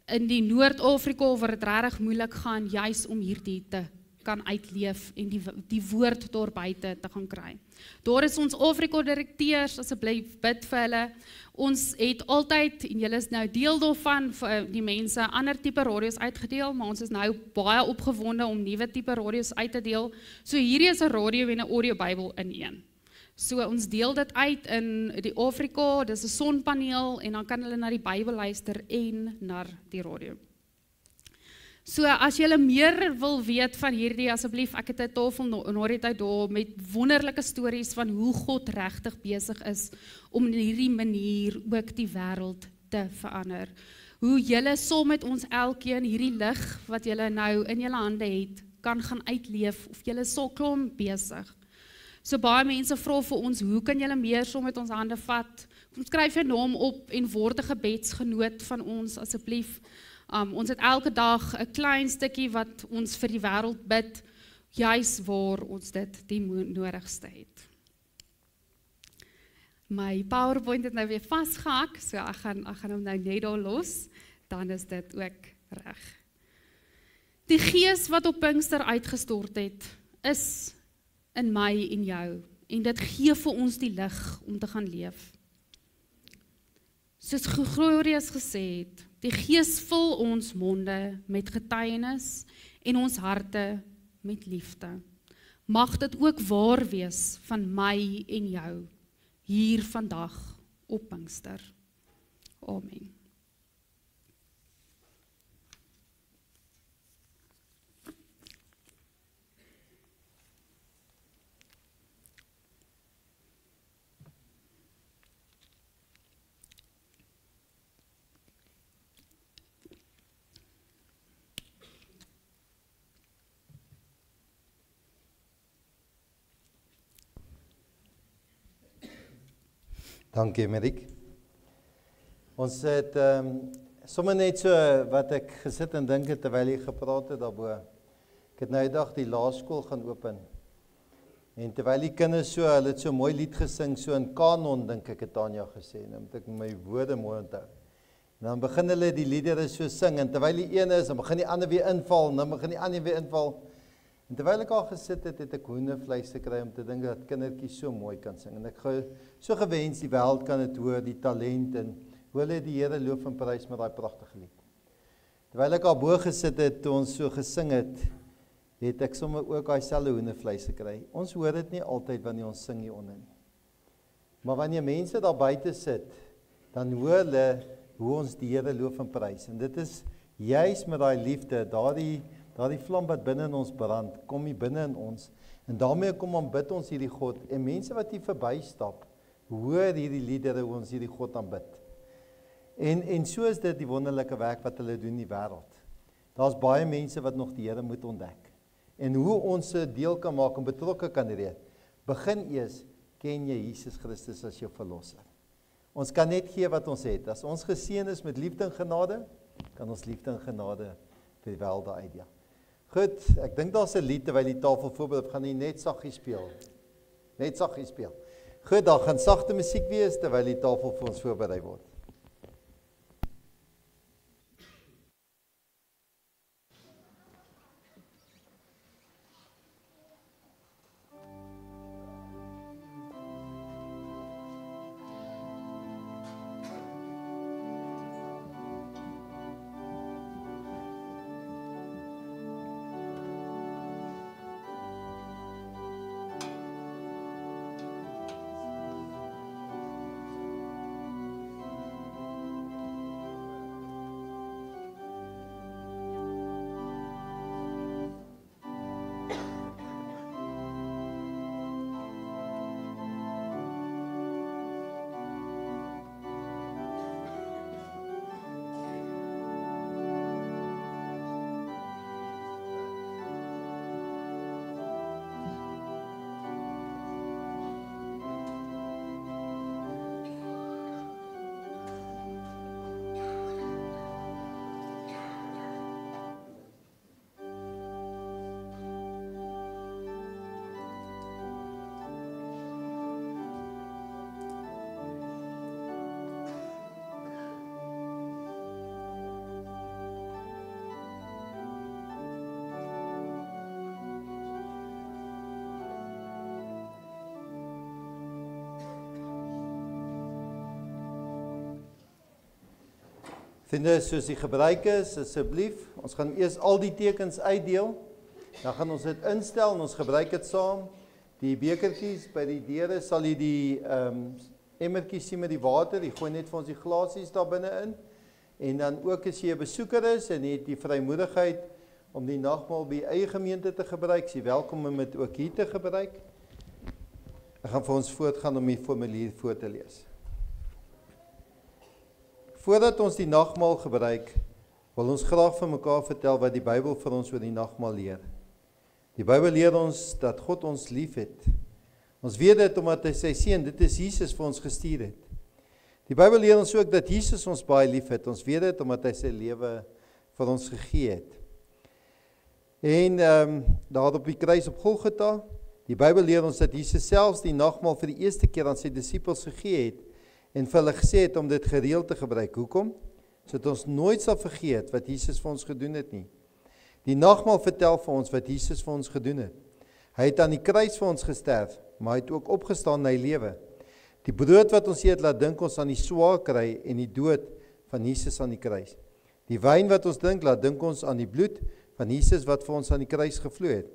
in die Noord-Afrika waar dit regtig moeilik gaan, juis om hierdie te kan uitleef en die woord daar buite te gaan kry. Daar is ons Afrika-direkteurs, asseblief bid vir hulle. Ons het altyd, en julle is nou deel daarvan, vir die mense ander tipe radio's uitgedeel, maar ons is nou baie opgewonde om nuwe tipe radio's uit te deel. So hierdie is 'n radio en 'n audiobybel in een. So ons deel dit uit in die Afrika, dis 'n sonpaneel, en dan kan hulle na die Bybel luister en na die radio. So as julle meer wil weet van hierdie, asseblief, ek het 'n tafel Norita daar met wonderlike stories van hoe God regtig besig is om in hierdie manier ook die wêreld te verander. Hoe julle saam met ons elkeen hierdie lig wat julle nou in julle hande het, kan gaan uitleef, of julle is so klomp besig. So baie mense vra vir ons, hoe kan julle meer so met ons hande vat? Kom skryf jou naam op en word 'n gebedsgenoot van ons asseblief. Ons het elke dag 'n klein stukkie wat ons vir die wêreld bid, juis waar ons dit die nodigste het. My PowerPoint het nou weer vasgehak, so ek gaan hom nou net daar los, dan is dit ook reg. Die Gees wat op Pinkster uitgestort het, is in my en jou, en dit gee vir ons die lig om te gaan leef. Soos Glorius gesê het, die Gees vul ons monde met getuienis en ons harte met liefde. Mag dit ook waar wees van my en jou, hier vandag op Pinkster. Amen. Dankie, Merik. Ons het sommer net so wat ek gesit en dink het terwyl jy gepraat het daarbo. Ek het nou die dag die laerskool gaan open. En terwyl die kinders hulle het so mooi lied gesing, so in kanon dink ek het Tanya gesê, nou moet ek my woorde mooi onthou. En dan begin hulle die liedere so sing en terwyl die een is, dan begin die ander weer inval, en dan begin die ander weer inval. En terwyl ek al gesit het, het ek hoendervleis gekry om te dink dat kindertjies so mooi kan sing. En ek so gewens die wêreld kan dit hoor, die talent en hoe hulle die Here loof en prys met daai pragtige lied. Terwyl ek al bo gesit het, toe ons so gesing het ek sommer ook daai selfe hoendervleis gekry. Ons hoor dit nie altyd wanneer ons sing hier onder nie. Maar wanneer mense daar buite sit, dan hoor hulle hoe ons die Here loof en prys. En dit is juis met daai liefde, daardie vlam wat binne in ons brand, kom hier binne in ons, en daarmee kom aanbid ons hierdie God, en mense wat hier verbystap, hoor hierdie liedere hoe ons hierdie God aanbid. En so is dit die wonderlike werk wat hulle doen in die wêreld. Daar's baie mense wat nog die Here moet ontdek. En hoe ons 'n deel kan maak en betrokke kan wees. Begin eers, ken jy Jesus Christus as jou verlosser. Ons kan net gee wat ons het. As ons geseën is met liefde en genade, kan ons liefde en genade vir die wêreld uitdeel. Goed, ek dink daar's 'n lied terwyl die tafel voorberei, gaan nie net saggie speel. Net saggie speel. Goed, daar gaan sagte musiek wees terwyl die tafel vir ons voorberei word. Vriende, soos die gebruik is, asseblief, ons gaan eers al die tekens uitdeel, dan gaan ons dit instel en ons gebruik dit saam. Die bekertjies by die deure sal jy die emmertjies sien met die water, die gooi net vir ons die glasies daar binne in. En dan ook as jy 'n besoeker is en jy het die vrymoedigheid om die nagmaal by eie gemeente te gebruik, jy welkom om dit ook hier te gebruik. Ek gaan vir ons voortgaan om die formulier voor te lees. Voordat ons die nagmaal gebruik, wil ons graag vir mekaar vertel wat die Bybel vir ons oor die nagmaal leer. Die Bybel leer ons dat God ons liefhet. Ons weet dit omdat hy sy seun, dit is Jesus, vir ons gestuur het. Die Bybel leer ons ook dat Jesus ons baie liefhet. Ons weet dit omdat hy sy lewe vir ons gegee het. En daar op die kruis op Golgotha, die Bybel leer ons dat Jesus selfs die nagmaal vir die eerste keer aan sy disippels gegee het en vir hulle gesê het om dit gereeld te gebruik. Hoekom? Sodat ons nooit sal vergeet wat Jesus vir ons gedoen het nie. Die nagmaal vertel vir ons wat Jesus vir ons gedoen het. Hy het aan die kruis vir ons gesterf, maar hy het ook opgestaan na die lewe. Die brood wat ons eet laat dink ons aan die swaar kry en die dood van Jesus aan die kruis. Die wyn wat ons drink laat dink ons aan die bloed van Jesus wat vir ons aan die kruis gevloei het.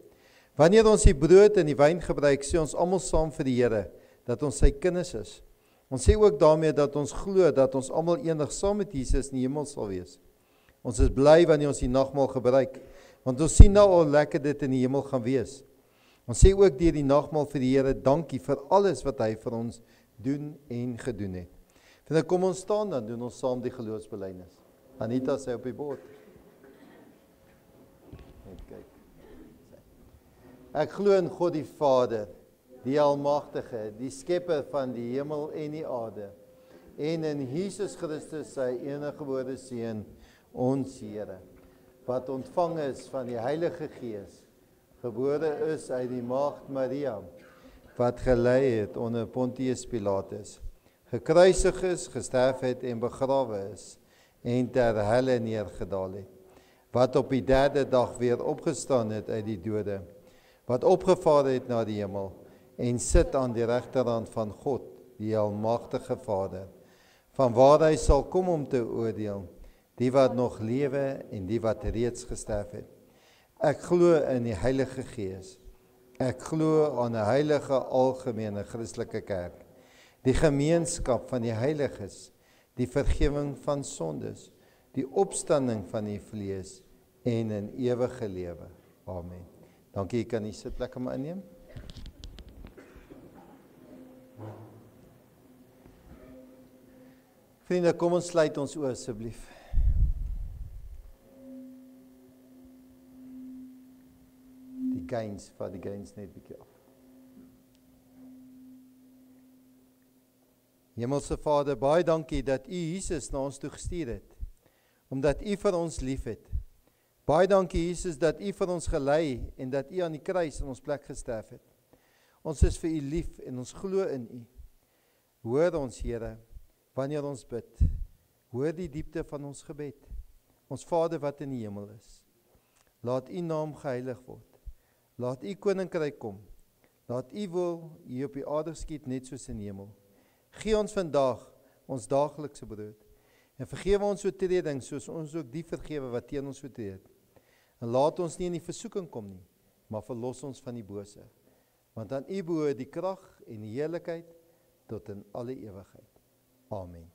Wanneer ons die brood en die wyn gebruik, sê ons almal saam vir die Here dat ons sy kinders is. Ons sê ook daarmee dat ons glo dat ons almal eendag saam met Jesus in die hemel sal wees. Ons is bly wanneer ons die nagmaal gebruik, want ons sien nou al lekker dit in die hemel gaan wees. Ons sê ook deur die nagmaal vir die Here dankie vir alles wat hy vir ons doen en gedoen het. Vandag kom ons staan, dan doen ons saam die geloofsbelijdenis. Anita sê op die bord. Net kyk. Ek glo in God die Vader, die Almagtige, die skepper van die hemel en die aarde, en in Jesus Christus sy eniggebore Seun, ons Here, wat ontvang is van die Heilige Gees, gebore is uit die maagd Maria, wat gelei het onder Pontius Pilatus, gekruisig is, gesterf het en begrawe is, en ter helle neergedaal het, wat op die derde dag weer opgestaan het uit die dode, wat opgevaar het na die hemel, en sit aan die regterhand van God, die Almagtige Vader, van waar hy sal kom om te oordeel, die wat nog lewe en die wat reeds gesterf het. Ek glo in die Heilige Gees. Ek glo aan 'n heilige algemene Christelike kerk, die gemeenskap van die heiliges, die vergifnis van sondes, die opstanding van die vlees en 'n ewige lewe. Amen. Dankie, kan u sit lekker maar inneem. Vriende, kom ons sluit ons oë asseblief. Vat die gains net bietjie af. Hemelse Vader, baie dankie dat u Jesus na ons toe gestuur het, omdat u vir ons lief het. Baie dankie Jesus dat u vir ons gelei en dat u aan die kruis in ons plek gesterf het. Ons is vir u lief en ons glo in u. Hoor ons, Here, wanneer ons bid. Hoor die diepte van ons gebed. Ons Vader wat in die hemel is. Laat u naam geheilig word. Laat u koninkryk kom. Laat u wil hier op die aarde skied net soos in die hemel. Gee ons vandag ons daaglikse brood. En vergewe ons oortredings soos ons ook die vergewe wat teen ons oortree het. En laat ons nie in die versoeking kom nie, maar verlos ons van die bose. Want aan u behoort die krag en die heerlikheid tot in alle ewigheid. Amen.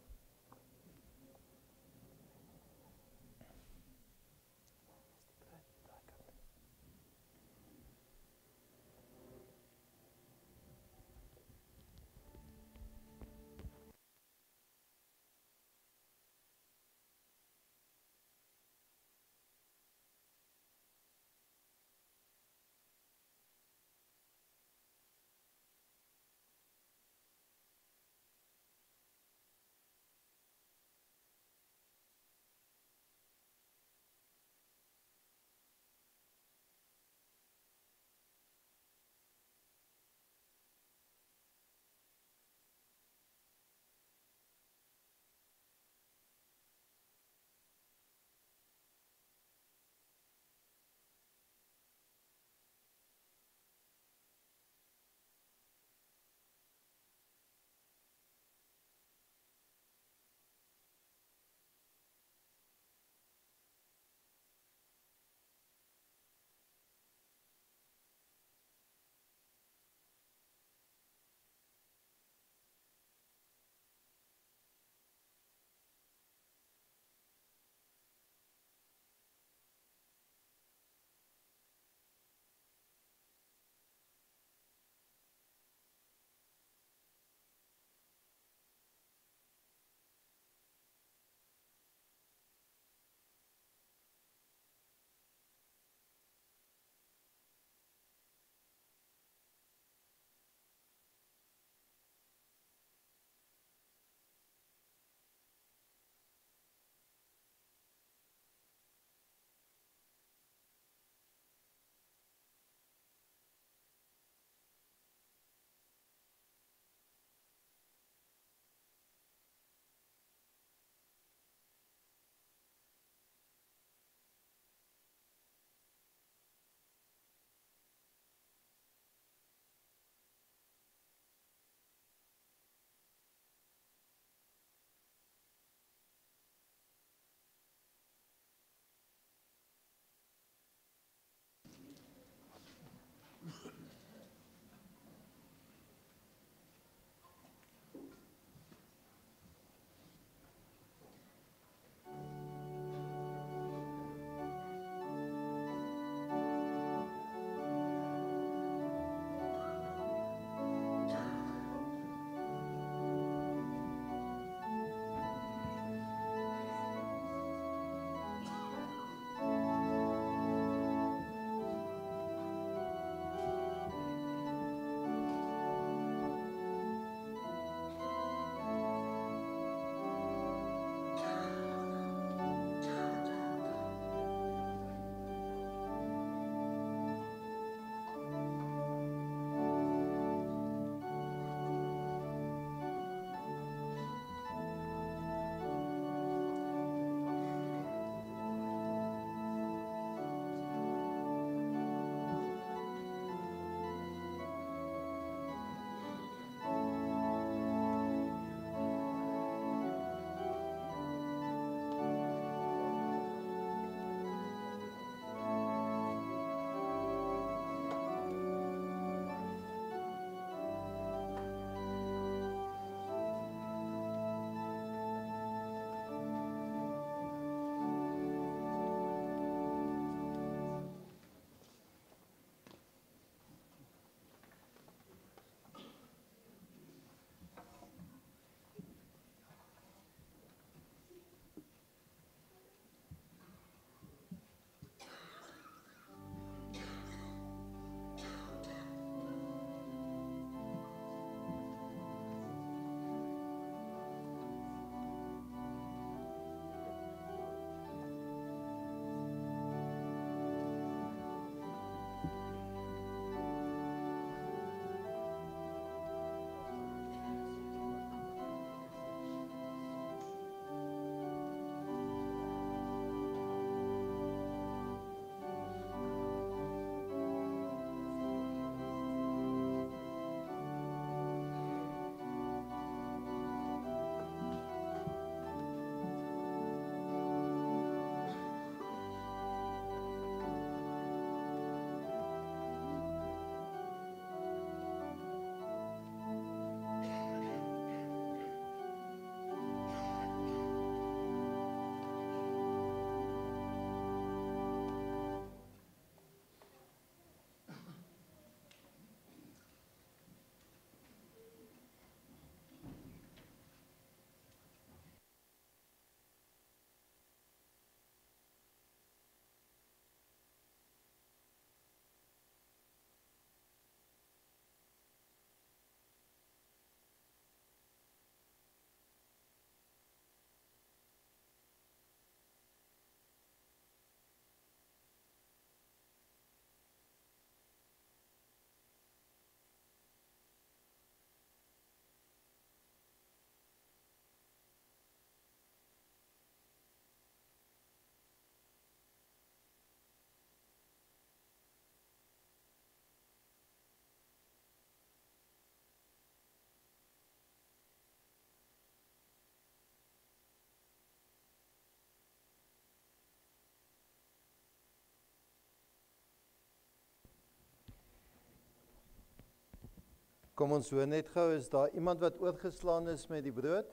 Kom ons hoor net gou, is daar iemand wat oorgeslaan is met die brood?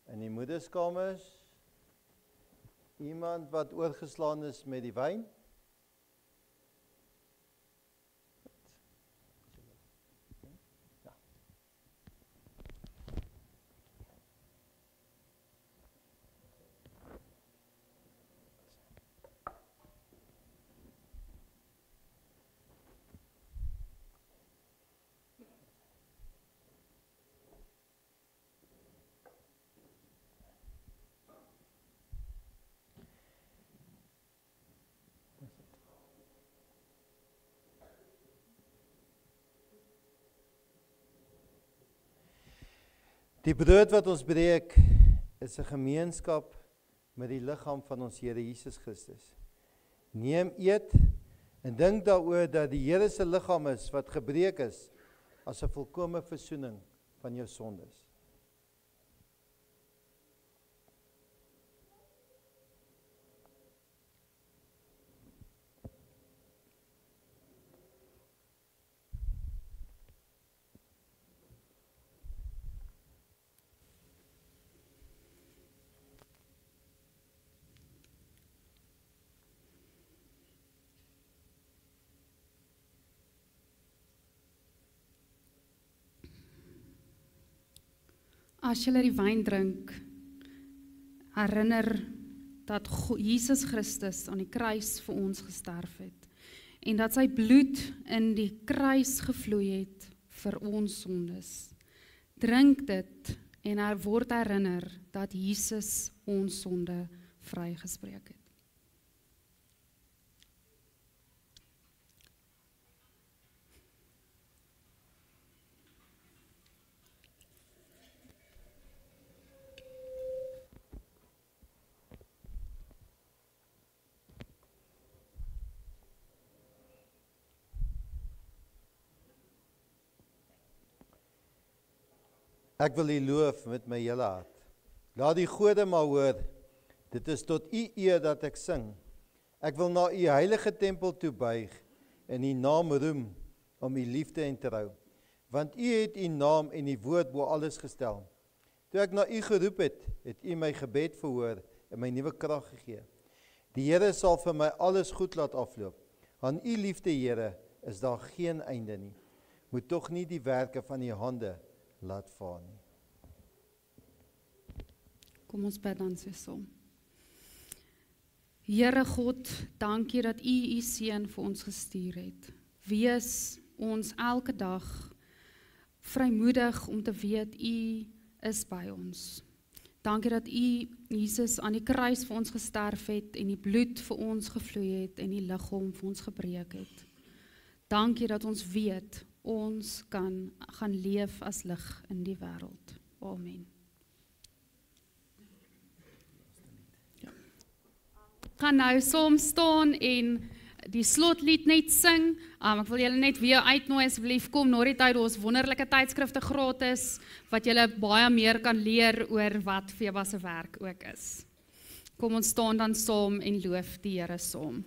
In die moederskamers? Iemand wat oorgeslaan is met die wyn? Die brood wat ons breek is 'n gemeenskap met die liggaam van ons Here Jesus Christus. Neem, eet en dink daaroor dat die Here se liggaam is wat gebreek is as 'n volkomme versoening van jou sondes. As jy die wyn drink, herinner dat Jesus Christus aan die kruis vir ons gesterf het en dat sy bloed in die kruis gevloei het vir ons sondes. Drink dit en word herinner dat Jesus ons sonde vrygespreek het. Ek wil U loof met my hele hart. Laat die gode maar hoor, dit is tot U eer dat ek sing. Ek wil na U heilige tempel toe buig en U naam roem om U liefde en trou. Want U het U naam en U woord bo alles gestel. Toe ek na U geroep het, het U my gebed verhoor en my nuwe krag gegee. Die Here sal vir my alles goed laat afloop. Aan U liefde, Here, is daar geen einde nie. Moet tog nie die werke van U hande laat vaar nie. Kom ons bid dan saam. Here God, dankie dat U U seun vir ons gestuur het. Wees ons elke dag vrymoedig om te weet U is by ons. Dankie dat U Jesus aan die kruis vir ons gesterf het en die bloed vir ons gevloei het en die liggaam vir ons gebreek het. Dankie dat ons weet ons kan gaan leef as lig in die wêreld. Amen. Ja. Gaan nou saam staan en die slotlied net sing. Ek wil julle net weer uitnooi, asseblief kom na die tyd, ons wonderlike tydskrifte gratis, wat julle baie meer kan leer oor wat Feba se werk ook is. Kom ons staan dan saam en loof die Here saam.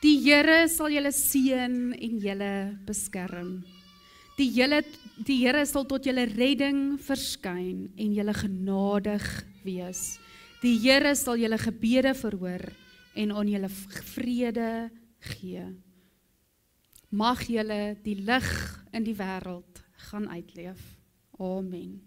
Die Here sal julle seën en julle beskerm. Die Here sal tot julle redding verskyn en julle genadig wees. Die Here sal julle gebede verhoor en aan julle vrede gee. Mag julle die lig in die wêreld gaan uitleef. Amen.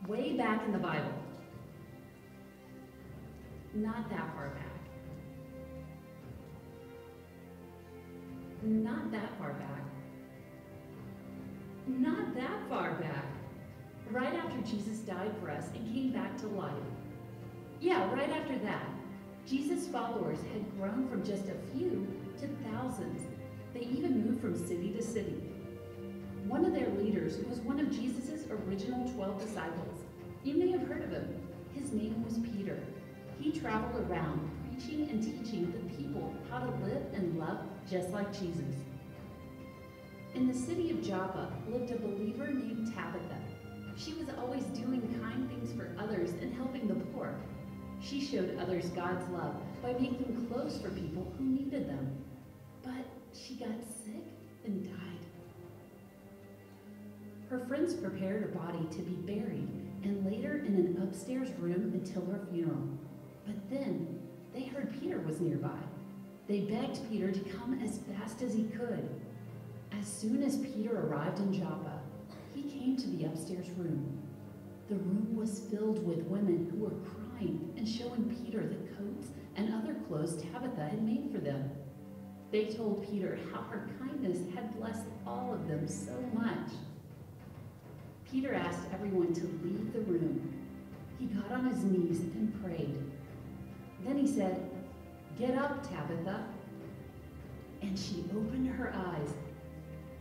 way back in the Bible. Not that far back. Not that far back. Not that far back. Right after Jesus died for us and came back to life. Yeah, right after that. Jesus' followers had grown from just a few to thousands. They even moved from city to city. One of their leaders was one of Jesus' original 12 disciples. You may have heard of him. His name was Peter. He traveled around preaching and teaching the people how to live and love just like Jesus. In the city of Joppa lived a believer named Tabitha. She was always doing kind things for others and helping the poor. She showed others God's love by making clothes for people who needed them. But she got sick and died. Her friends prepared her body to be buried and laid her in an upstairs room until her funeral. But then they heard Peter was nearby. They begged Peter to come as fast as he could. As soon as Peter arrived in Joppa, he came to the upstairs room. The room was filled with women who were crying and showing Peter the coats and other clothes Tabitha had made for them. They told Peter how her kindness had blessed all of them so much. Peter asked everyone to leave the room. He got on his knees and prayed. Then he said, "Get up, Tabitha." And she opened her eyes.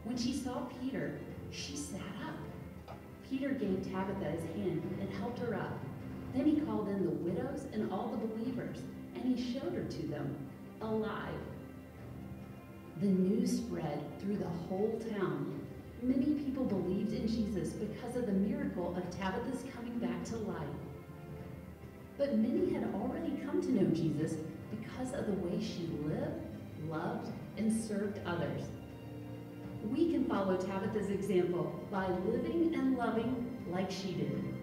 When she saw Peter, she sat up. Peter gave Tabitha his hand and helped her up. Then he called in the widows and all the believers, and he showed her to them, alive. The news spread through the whole town. Many people believed in Jesus because of the miracle of Tabitha's coming back to life. But many had already come to know Jesus because of the way she lived, loved, and served others. We can follow Tabitha's example by living and loving like she did.